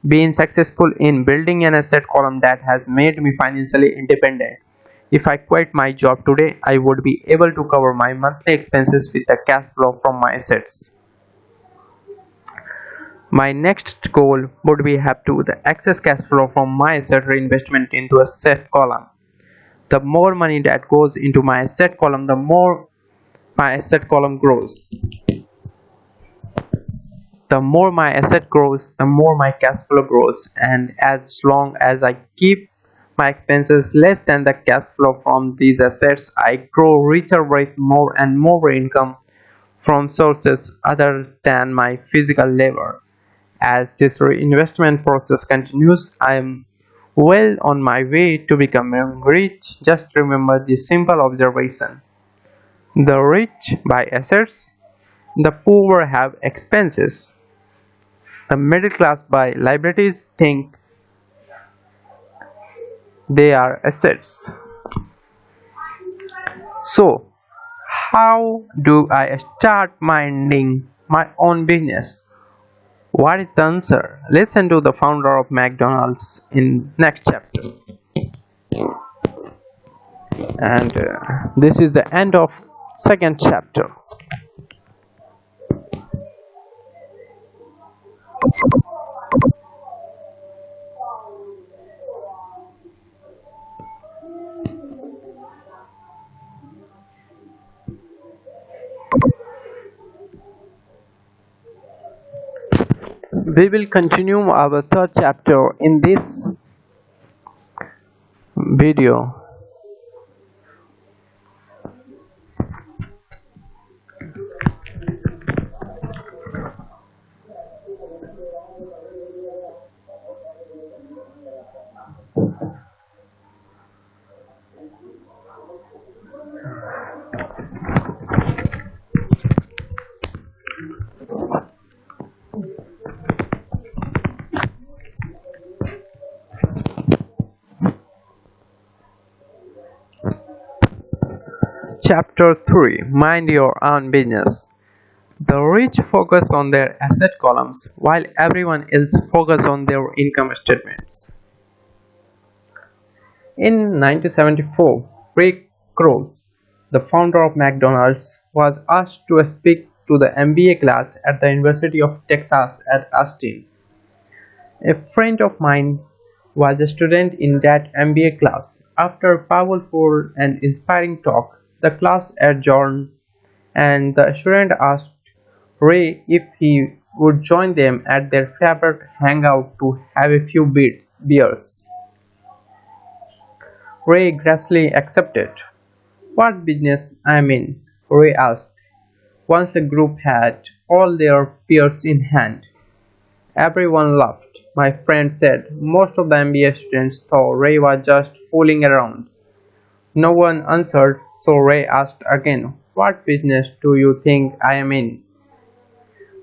been successful in building an asset column that has made me financially independent. If I quit my job today, I would be able to cover my monthly expenses with the cash flow from my assets. My next goal would be have to the excess cash flow from my asset reinvestment into asset column. The more money that goes into my asset column, the more my asset column grows. The more my asset grows, the more my cash flow grows, and as long as I keep my expenses less than the cash flow from these assets, I grow richer with more and more income from sources other than my physical labor. As this reinvestment process continues, I am well on my way to becoming rich. Just remember this simple observation. The rich buy assets, the poor have expenses. The middle class buy liabilities, think they are assets. So, how do I start minding my own business? What is the answer? Listen to the founder of McDonald's in next chapter. And this is the end of second chapter. We will continue our third chapter in this video. Chapter 3, Mind Your Own Business. The rich focus on their asset columns while everyone else focus on their income statements. In 1974, Ray Kroc, the founder of McDonald's, was asked to speak to the MBA class at the University of Texas at Austin. A friend of mine was a student in that MBA class. After a powerful and inspiring talk, the class adjourned and the student asked Ray if he would join them at their favorite hangout to have a few beers. Ray graciously accepted. "What business I'm in?" Ray asked, once the group had all their beers in hand. Everyone laughed. My friend said most of the MBA students thought Ray was just fooling around. No one answered, so Ray asked again, "What business do you think I am in?"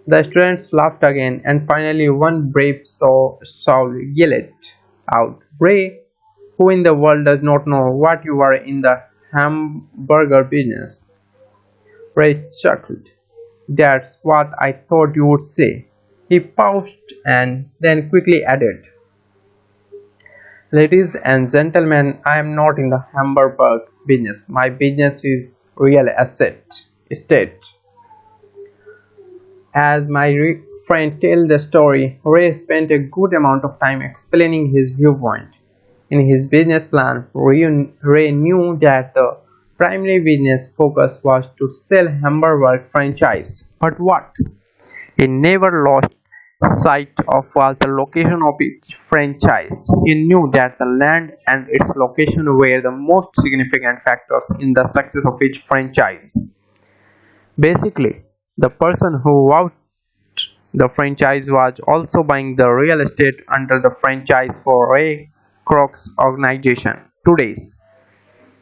The students laughed again, and finally one brave soul yelled out, "Ray, who in the world does not know what you are in the hamburger business?" Ray chuckled. "That's what I thought you would say." He paused and then quickly added, "Ladies and gentlemen, I am not in the hamburger business. My business is real estate." As my friend tells the story, Ray spent a good amount of time explaining his viewpoint. In his business plan, Ray knew that the primary business focus was to sell hamburger franchise. But what he never lost sight of was the location of each franchise. He knew that the land and its location were the most significant factors in the success of each franchise. Basically, the person who bought the franchise was also buying the real estate under the franchise for Ray Kroc's organization. Today's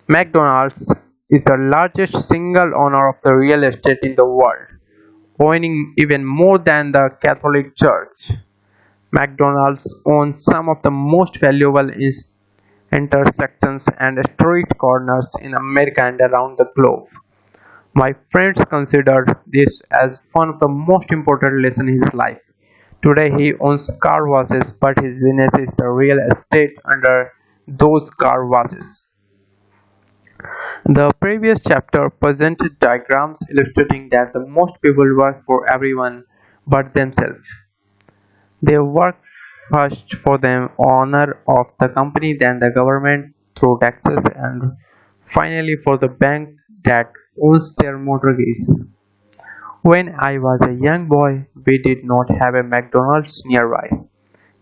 McDonald's is the largest single owner of the real estate in the world, owning even more than the Catholic Church. McDonald's owns some of the most valuable intersections and street corners in America and around the globe. My friends considered this as one of the most important lessons in his life. Today he owns car washes, but his business is the real estate under those car washes. The previous chapter presented diagrams illustrating that the most people work for everyone but themselves. They work first for the owner of the company, then the government through taxes, and finally for the bank that owns their mortgages. When I was a young boy, we did not have a McDonald's nearby.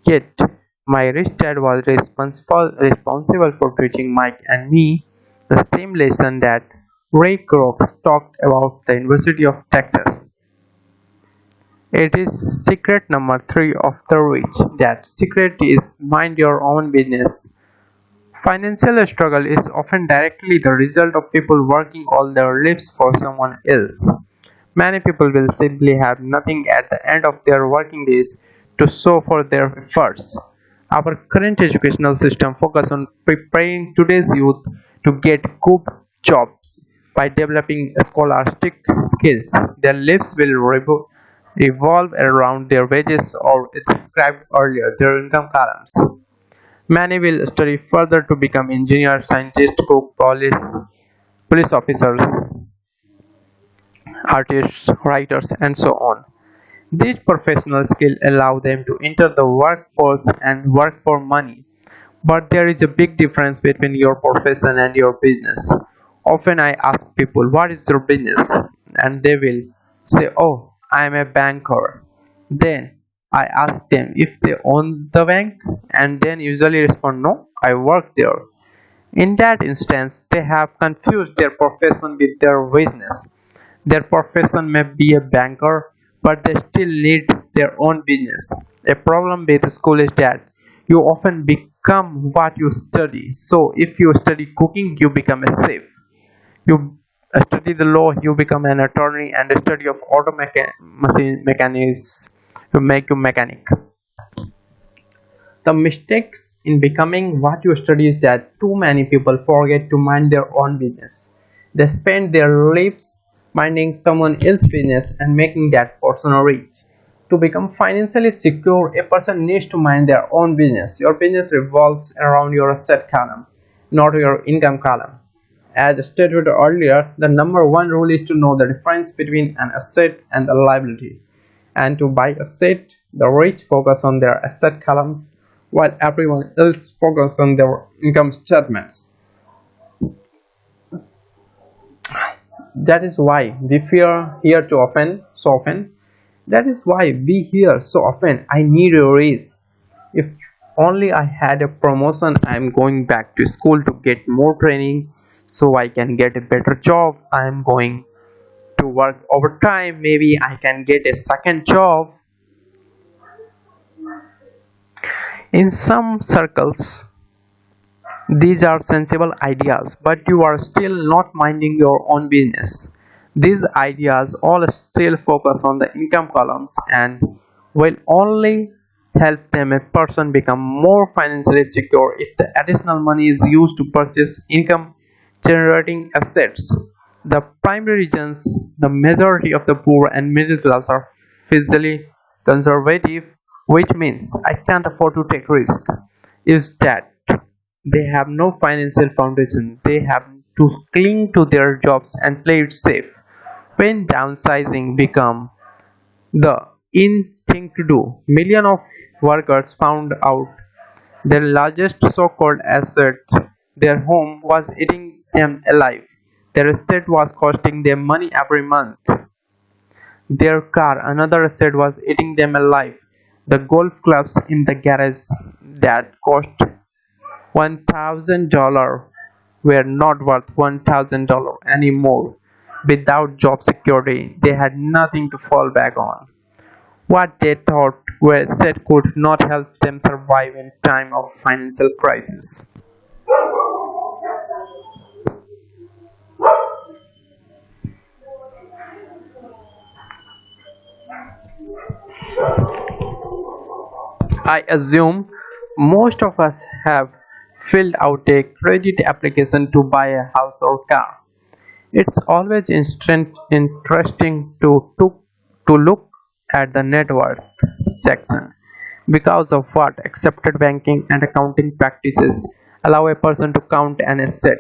Yet, my rich dad was responsible for teaching Mike and me the same lesson that Ray Kroc talked about the University of Texas. It is secret number 3 of the rich. That secret is mind your own business. Financial struggle is often directly the result of people working all their lives for someone else. Many people will simply have nothing at the end of their working days to show for their efforts. Our current educational system focuses on preparing today's youth to get good jobs by developing scholastic skills. Their lives will revolve around their wages or, as described earlier, their income columns. Many will study further to become engineers, scientists, cook, police officers, artists, writers, and so on. These professional skills allow them to enter the workforce and work for money. But there is a big difference between your profession and your business. Often I ask people, what is your business? And they will say, oh, I am a banker. Then I ask them if they own the bank, and then usually respond, no, I work there. In that instance, they have confused their profession with their business. Their profession may be a banker, but they still need their own business. A problem with school is that you often become what you study. So, if you study cooking, you become a chef. You study the law, you become an attorney, and the study of machine mechanics, you make you mechanic. The mistakes in becoming what you study is that too many people forget to mind their own business. They spend their lives minding someone else's business and making that person rich. To become financially secure, a person needs to mind their own business. Your business revolves around your asset column, not your income column. As stated earlier, the number one rule is to know the difference between an asset and a liability. And to buy asset, the rich focus on their asset column while everyone else focus on their income statements. That is why we fear here too often, so often. That is why we hear so often, I need a raise. If only I had a promotion, I am going back to school to get more training so I can get a better job. I am going to work overtime. Maybe I can get a second job. In some circles, these are sensible ideas, but you are still not minding your own business. These ideas all still focus on the income columns and will only help them a person become more financially secure if the additional money is used to purchase income generating assets. The primary reasons the majority of the poor and middle class are fiscally conservative, which means I can't afford to take risk, is that they have no financial foundation. They have to cling to their jobs and play it safe. When downsizing become the in thing to do, millions of workers found out their largest so-called asset, their home, was eating them alive. Their asset was costing them money every month. Their car, another asset, was eating them alive. The golf clubs in the garage that cost $1,000 were not worth $1,000 anymore. Without job security, they had nothing to fall back on. What they thought were said could not help them survive in time of financial crisis. I assume most of us have filled out a credit application to buy a house or car. It's always interesting to look at the net worth section because of what accepted banking and accounting practices allow a person to count an asset.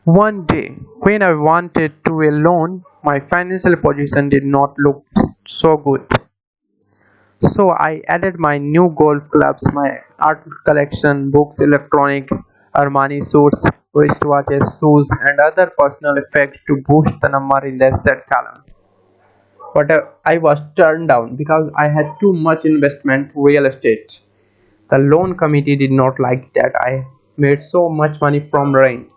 One day, when I wanted to a loan, my financial position did not look so good. So I added my new golf clubs, my art collection, books, electronic, Armani suits, wristwatches, shoes, and other personal effects to boost the number in the asset column. But I was turned down because I had too much investment real estate. The loan committee did not like that I made so much money from rent.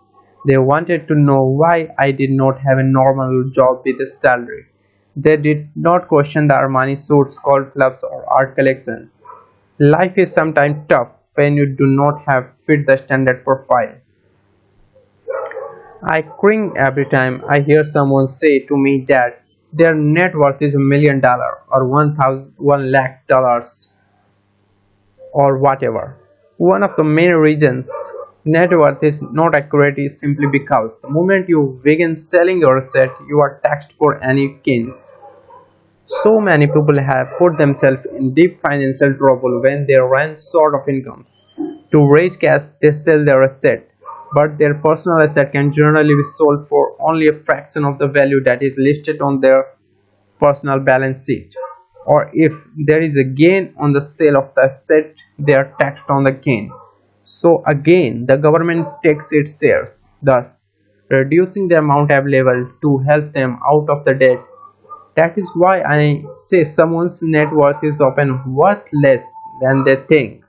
They wanted to know why I did not have a normal job with a salary. They did not question the Armani suits, golf clubs, or art collection. Life is sometimes tough, when you do not have fit the standard profile. I cringe every time I hear someone say to me that their net worth is $1 million or 1 lakh dollars or whatever. One of the main reasons net worth is not accurate is simply because the moment you begin selling your asset, you are taxed for any gains. So many people have put themselves in deep financial trouble when they run short of incomes. To raise cash, they sell their asset, but their personal asset can generally be sold for only a fraction of the value that is listed on their personal balance sheet. Or if there is a gain on the sale of the asset, they are taxed on the gain. So again, the government takes its shares, thus reducing the amount available to help them out of the debt. That is why I say someone's net worth is often worth less than they think.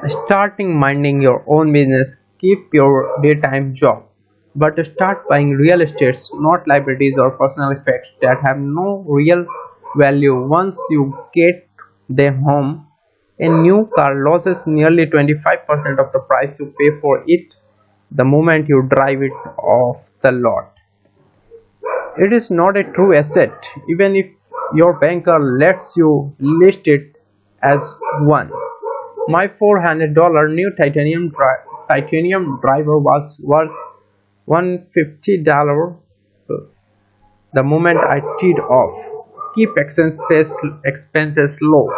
Starting minding your own business, keep your daytime job, but start buying real estates, not liabilities or personal effects that have no real value. Once you get them home, a new car loses nearly 25% of the price you pay for it the moment you drive it off the lot. It is not a true asset, even if your banker lets you list it as one. My $400 new titanium driver was worth $150 the moment I teed off. Keep expenses low,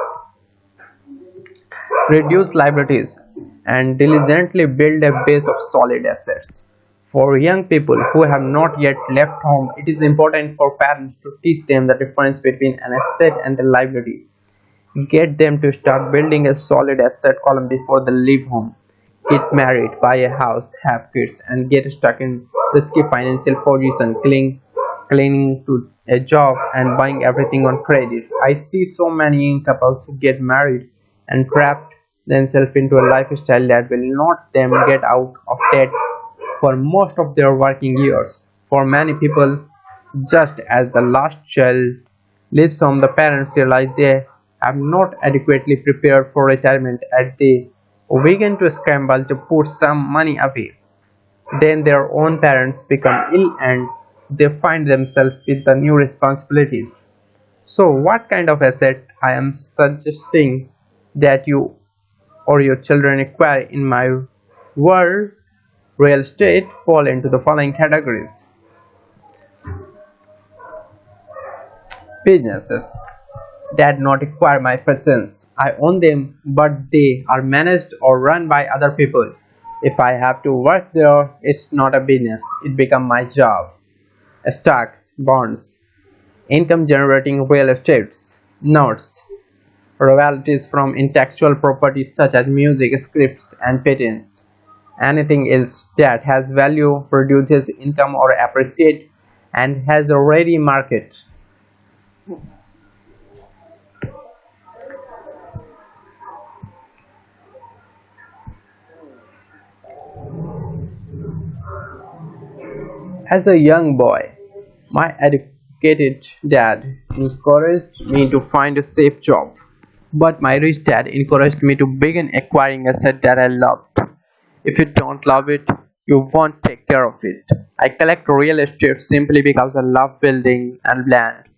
reduce liabilities, and diligently build a base of solid assets. For young people who have not yet left home, it is important for parents to teach them the difference between an asset and a liability. Get them to start building a solid asset column before they leave home. Get married, buy a house, have kids, and get stuck in risky financial position, clinging to a job and buying everything on credit. I see so many young couples who get married and trapped themselves into a lifestyle that will not them get out of debt for most of their working years. For many people, just as the last child leaves home, the parents realize they have not adequately prepared for retirement and they begin to scramble to put some money away. Then their own parents become ill and they find themselves with the new responsibilities. So, what kind of asset I am suggesting that you or your children acquire in my world? Real estate fall into the following categories: businesses that not require my presence. I own them, but they are managed or run by other people. If I have to work there, it's not a business, it becomes my job. Stocks, bonds, income generating real estates, notes, royalties from intellectual properties such as music, scripts, and patents. Anything else that has value, produces income, or appreciates and has a ready market. As a young boy, my educated dad encouraged me to find a safe job, but my rich dad encouraged me to begin acquiring assets that I loved. If you don't love it, you won't take care of it. I collect real estate simply because I love building and land.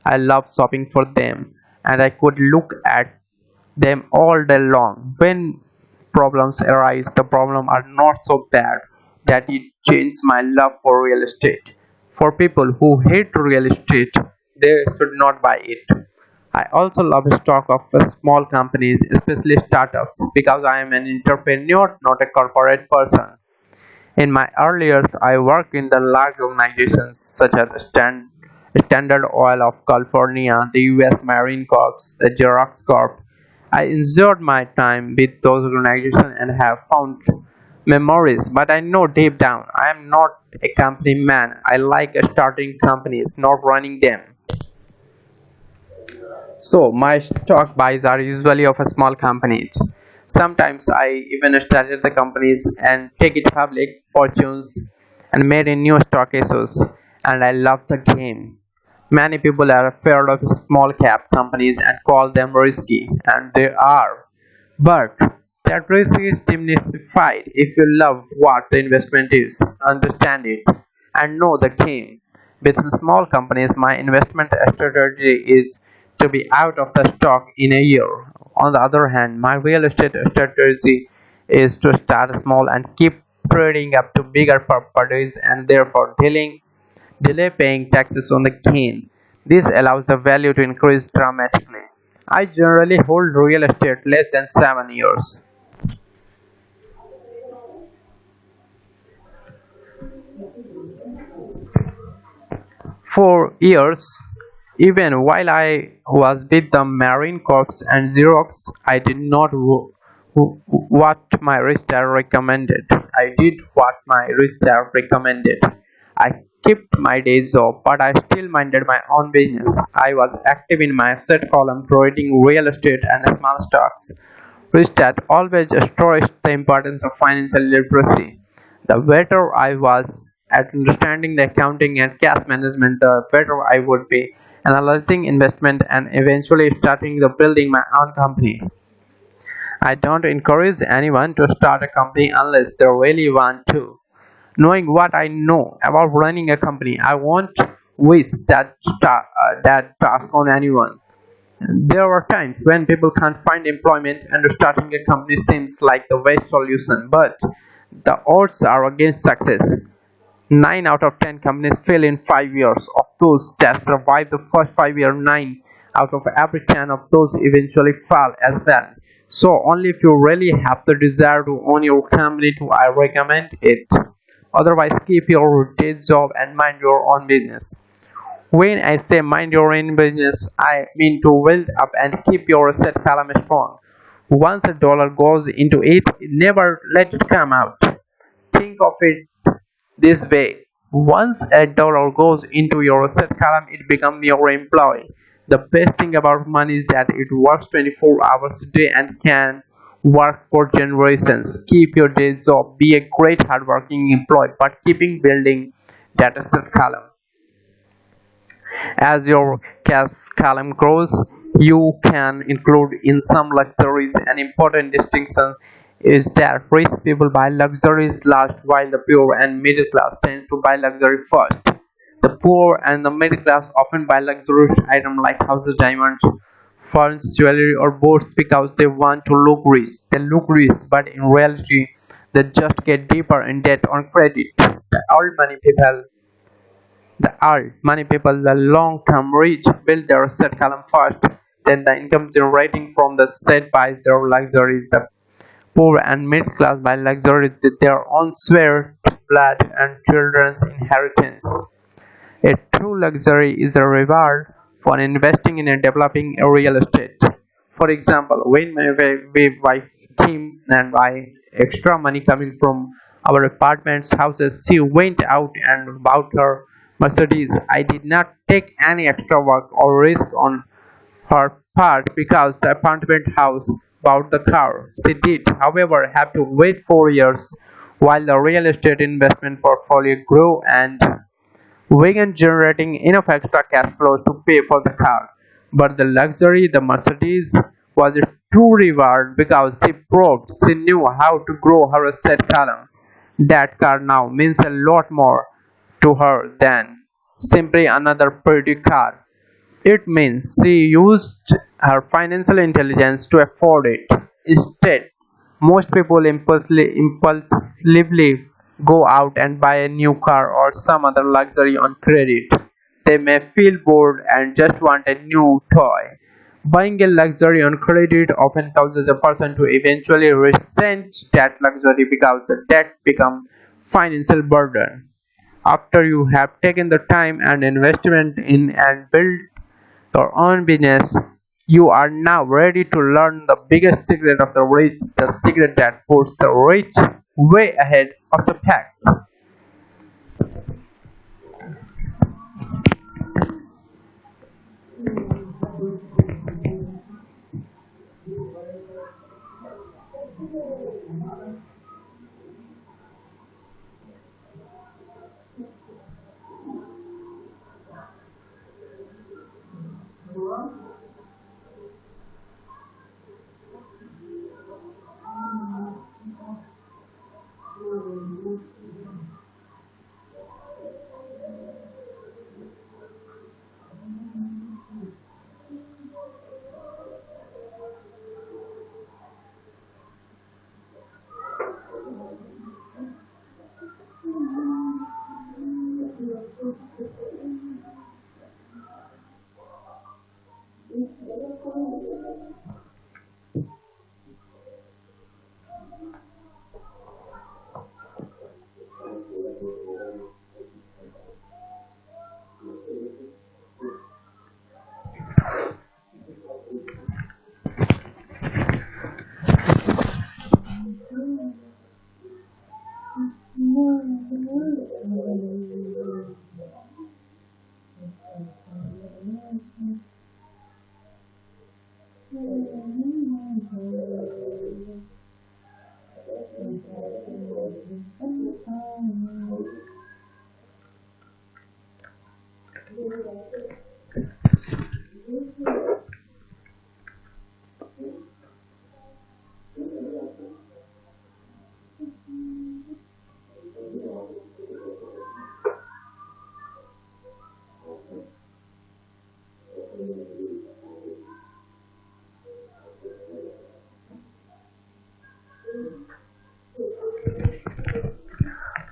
I love shopping for them, and I could look at them all day long. When problems arise, the problems are not so bad that it changed my love for real estate. For people who hate real estate, they should not buy it. I also love stock of small companies, especially startups, because I am an entrepreneur, not a corporate person. In my early years, I worked in the large organizations such as Standard Oil of California, the U.S. Marine Corps, the Xerox Corp. I enjoyed my time with those organizations and have found memories, but I know deep down I am not a company man. I like starting companies, not running them. So my stock buys are usually of a small companies. Sometimes I even started the companies and take it public fortunes and made a new stock issues and I love the game. Many people are afraid of small cap companies and call them risky and they are. But that risk is demystified if you love what the investment is, understand it, and know the game. With small companies, my investment strategy is to be out of the stock in a year. On the other hand, my real estate strategy is to start small and keep trading up to bigger properties and therefore delay paying taxes on the gain. This allows the value to increase dramatically. I generally hold real estate less than 7 years. For years, even while I was with the Marine Corps and Xerox, I did not what my risk dad recommended. I did what my risk dad recommended. I kept my days off, but I still minded my own business. I was active in my asset column, trading real estate and small stocks. Ristad always stressed the importance of financial literacy. The better I was at understanding the accounting and cash management, the better I would be analyzing investment and eventually starting the building my own company. I don't encourage anyone to start a company unless they really want to. Knowing what I know about running a company, I won't wish that task on anyone. There are times when people can't find employment and starting a company seems like the best solution, but the odds are against success. 9 out of 10 companies fail in 5 years. Of those that survive the first 5 years, 9 out of every 10 of those eventually fail as well. So only if you really have the desire to own your company do I recommend it. Otherwise, keep your day job and mind your own business. When I say mind your own business, I mean to build up and keep your asset column strong. Once a dollar goes into it, never let it come out. Think of it this way. Once a dollar goes into your asset column, it becomes your employee. The best thing about money is that it works 24 hours a day and can work for generations. Keep your day job, be a great hardworking employee, but keeping building that asset column. As your cash column grows, you can include in some luxuries. An important distinction is that rich people buy luxuries last while the poor and middle class tend to buy luxury first. The poor and the middle class often buy luxury items like houses, diamonds, phones, jewelry, or boats because they want to look rich. They look rich, but in reality, they just get deeper in debt on credit. Many people, the long-term rich, build their asset column first, then the income generating from the set buys their luxuries. The poor and middle class buy luxuries with their own sweat, blood, and children's inheritance. A true luxury is a reward for investing in and developing a real estate. For example, when my wife came and buy extra money coming from our apartments, houses, she went out and bought her Mercedes. I did not take any extra work or risk on her part because the apartment house bought the car. She did, however, have to wait 4 years while the real estate investment portfolio grew and began generating enough extra cash flows to pay for the car. But the luxury, the Mercedes, was a true reward because she proved she knew how to grow her asset column. That car now means a lot more to her than simply another pretty car. It means she used her financial intelligence to afford it. Instead, most people impulsively go out and buy a new car or some other luxury on credit. They may feel bored and just want a new toy. Buying a luxury on credit often causes a person to eventually resent that luxury because the debt becomes financial burden. After you have taken the time and investment in and built your own business, you are now ready to learn the biggest secret of the rich, the secret that puts the rich way ahead of the pack.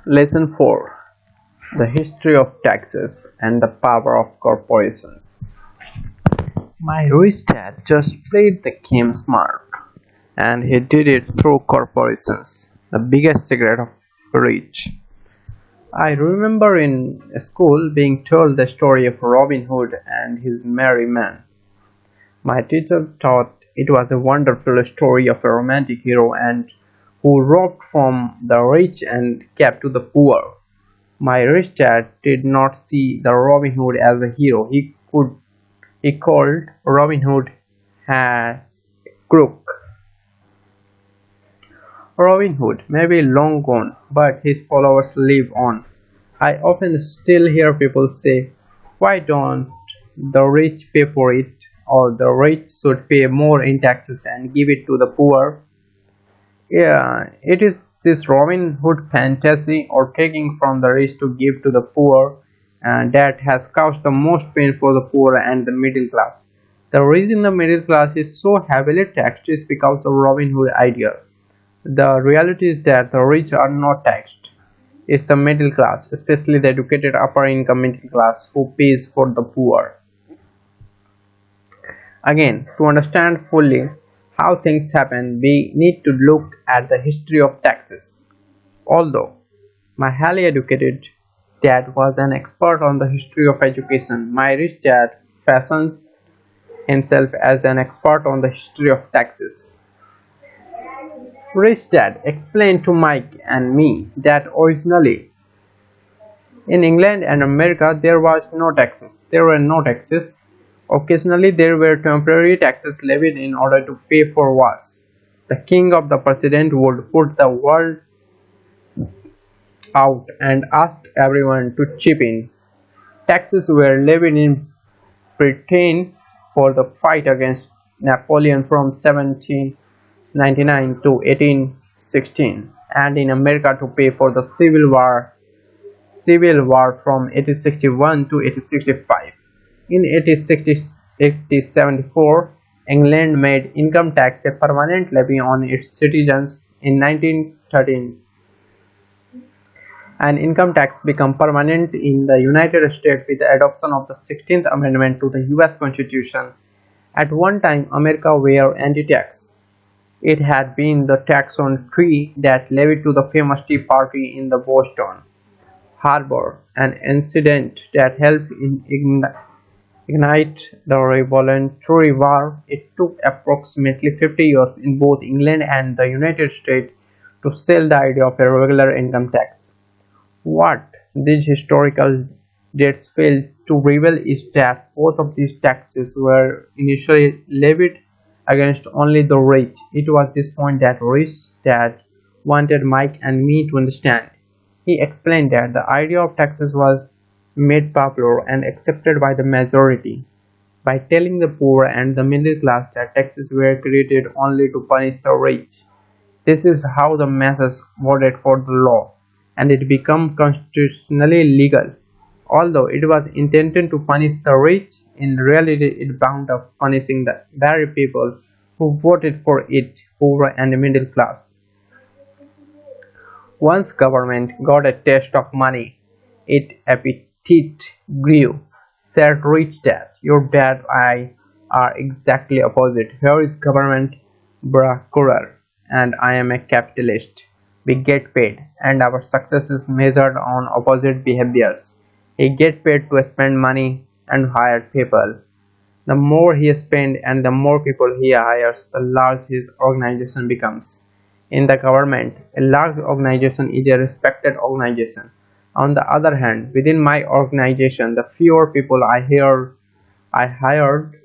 Lesson 4: The History of Taxes and the Power of Corporations. My rich dad just played the game smart, and he did it through corporations, the biggest secret of rich. I remember in school being told the story of Robin Hood and his merry men. My teacher thought it was a wonderful story of a romantic hero and who robbed from the rich and gave to the poor. My rich dad did not see the Robin Hood as a hero. He called Robin Hood a crook. Robin Hood may be long gone, but his followers live on. I often still hear people say, "Why don't the rich pay for it?" or "The rich should pay more in taxes and give it to the poor." Yeah, it is this Robin Hood fantasy or taking from the rich to give to the poor that has caused the most pain for the poor and the middle class. The reason the middle class is so heavily taxed is because of the Robin Hood idea. The reality is that the rich are not taxed. It's the middle class, especially the educated upper income middle class, who pays for the poor. Again, to understand fully how things happen, we need to look at the history of taxes. Although my highly educated dad was an expert on the history of education, my rich dad fashioned himself as an expert on the history of taxes. Rich dad explained to Mike and me that originally in England and America there was no taxes. There were no taxes. Occasionally there were temporary taxes levied in order to pay for wars. The king or the president would put the world out and asked everyone to chip in. Taxes were levied in Britain for the fight against Napoleon from 1799 to 1816, and in America to pay for the Civil War from 1861 to 1865. In 1874, England made income tax a permanent levy on its citizens. In 1913, an income tax became permanent in the United States with the adoption of the 16th Amendment to the US Constitution. At one time, America were anti-tax. It had been the tax on tea that levied to the famous Tea Party in the Boston Harbor, an incident that helped ignite the Revolutionary War. It took approximately 50 years in both England and the United States to sell the idea of a regular income tax. What these historical dates fail to reveal is that both of these taxes were initially levied against only the rich. It was this point that Rich Dad wanted Mike and me to understand. He explained that the idea of taxes was made popular and accepted by the majority by telling the poor and the middle class that taxes were created only to punish the rich. This is how the masses voted for the law, and it became constitutionally legal. Although it was intended to punish the rich, in reality it wound up punishing the very people who voted for it, poor and middle class. Once government got a taste of money, its appetite grew, said Rich Dad. Your dad, I are exactly opposite. Here is government broker and I am a capitalist. We get paid and our success is measured on opposite behaviors. He get paid to spend money and hire people. The more he spends and the more people he hires, the larger his organization becomes. In the government, a large organization is a respected organization. On the other hand, within my organization, the fewer people I hired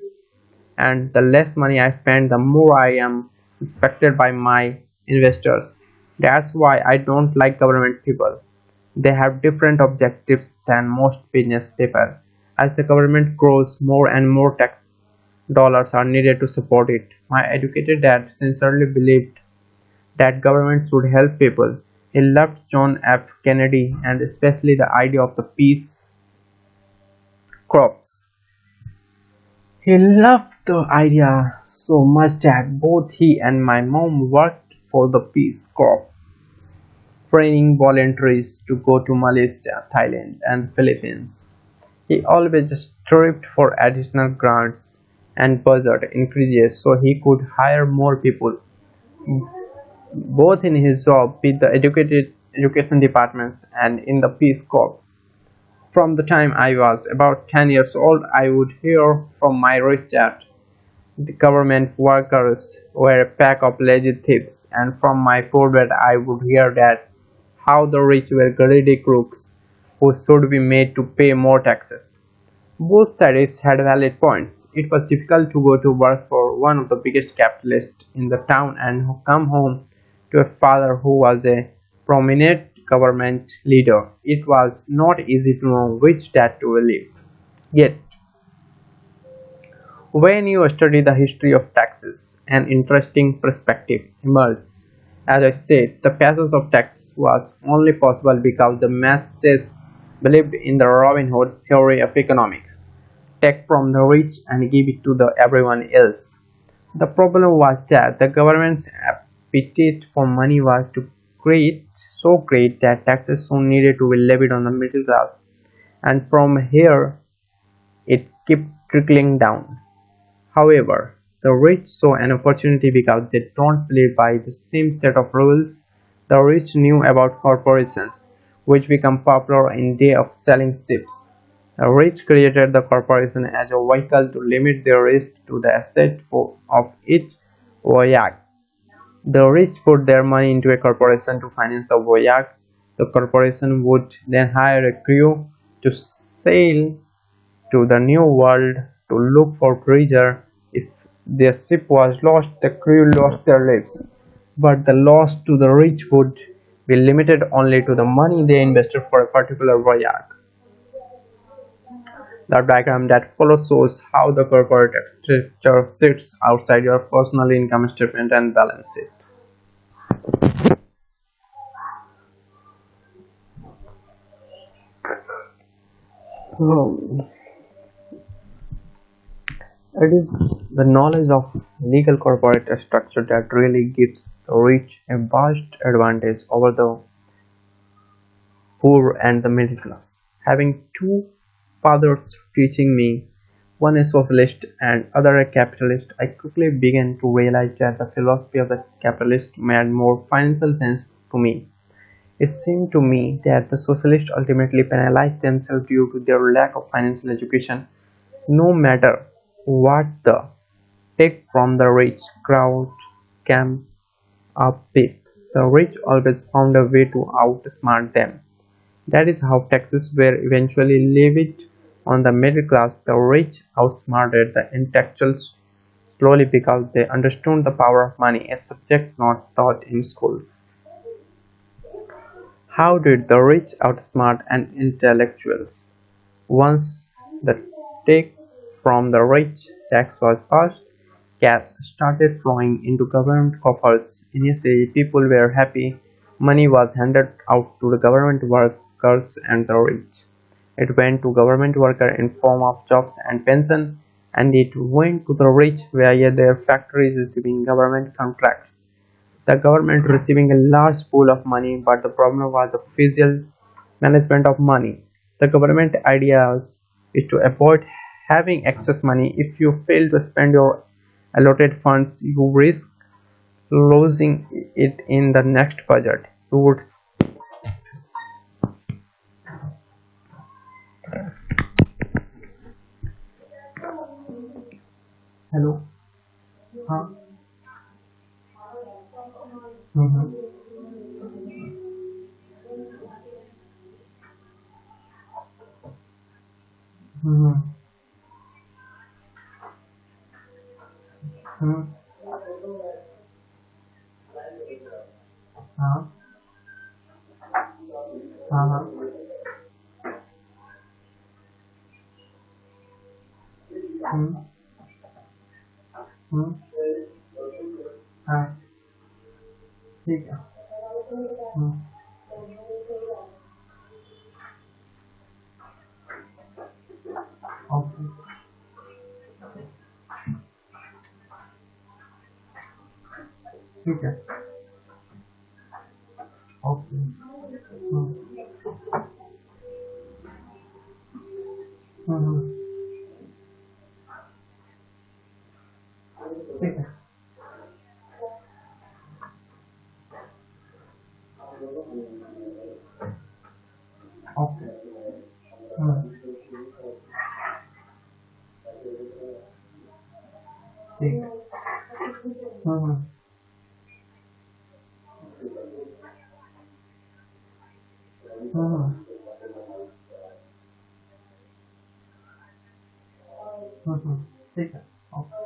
and the less money I spend, the more I am respected by my investors. That's why I don't like government people. They have different objectives than most business people. As the government grows, more and more tax dollars are needed to support it. My educated dad sincerely believed that government should help people. He loved John F. Kennedy and especially the idea of the peace crops. He loved the idea so much that both he and my mom worked for the Peace Corps, training volunteers to go to Malaysia, Thailand, and Philippines. He always strived for additional grants and budget increases so he could hire more people, both in his job with the education departments and in the Peace Corps. From the time I was about 10 years old, I would hear from my rich dad the government workers were a pack of lazy thieves, and from my poor dad I would hear that how the rich were greedy crooks who should be made to pay more taxes. Both sides had valid points. It was difficult to go to work for one of the biggest capitalists in the town and come home to a father who was a prominent government leader. It was not easy to know which dad to believe. Yet, when you study the history of taxes, an interesting perspective emerges. As I said, the passage of taxes was only possible because the masses believed in the Robin Hood theory of economics. Take from the rich and give it to everyone else. The problem was that the government's appetite for money was so great that taxes soon needed to be levied on the middle class, and from here it kept trickling down. However, the rich saw an opportunity because they don't play by the same set of rules. The rich knew about corporations, which became popular in day of selling ships. The rich created the corporation as a vehicle to limit their risk to the asset of each voyage. The rich put their money into a corporation to finance the voyage. The corporation would then hire a crew to sail to the New World to look for treasure. If their ship was lost, the crew lost their lives. But the loss to the rich would be limited only to the money they invested for a particular voyage. The diagram that follows shows how the corporate structure sits outside your personal income statement and balance sheet. Hmm. It is the knowledge of legal corporate structure that really gives the rich a vast advantage over the poor and the middle class. Having two fathers teaching me, one a socialist and other a capitalist, I quickly began to realize that the philosophy of the capitalist made more financial sense to me. It seemed to me that the socialists ultimately penalized themselves due to their lack of financial education, no matter what the take from the rich crowd came up with. The rich always found a way to outsmart them. That is how taxes were eventually levied on the middle class. The rich outsmarted the intellectuals slowly because they understood the power of money, a subject not taught in schools. How did the rich outsmart an intellectuals? Once the take from the rich tax was passed, cash started flowing into government coffers. Initially, people were happy. Money was handed out to the government workers and the rich. It went to government workers in form of jobs and pension, and it went to the rich via their factories receiving government contracts. The government receiving a large pool of money, but the problem was the fiscal management of money. The government idea is to avoid having excess money. If you fail to spend your allotted funds, you risk losing it in the next budget. You would. Hello. हाँ. हम्म. हम्म. हम्म. हाँ. हाँ. हाँ. हम्म. हम्म. हाँ. ठीक है. हम्म. Okay. ठीक है. Okay. हम्म. हम्म. ठीक है. ओके. हम्म. ठीक है. हम्म. हम्म. हम्म. ठीक है. ओके.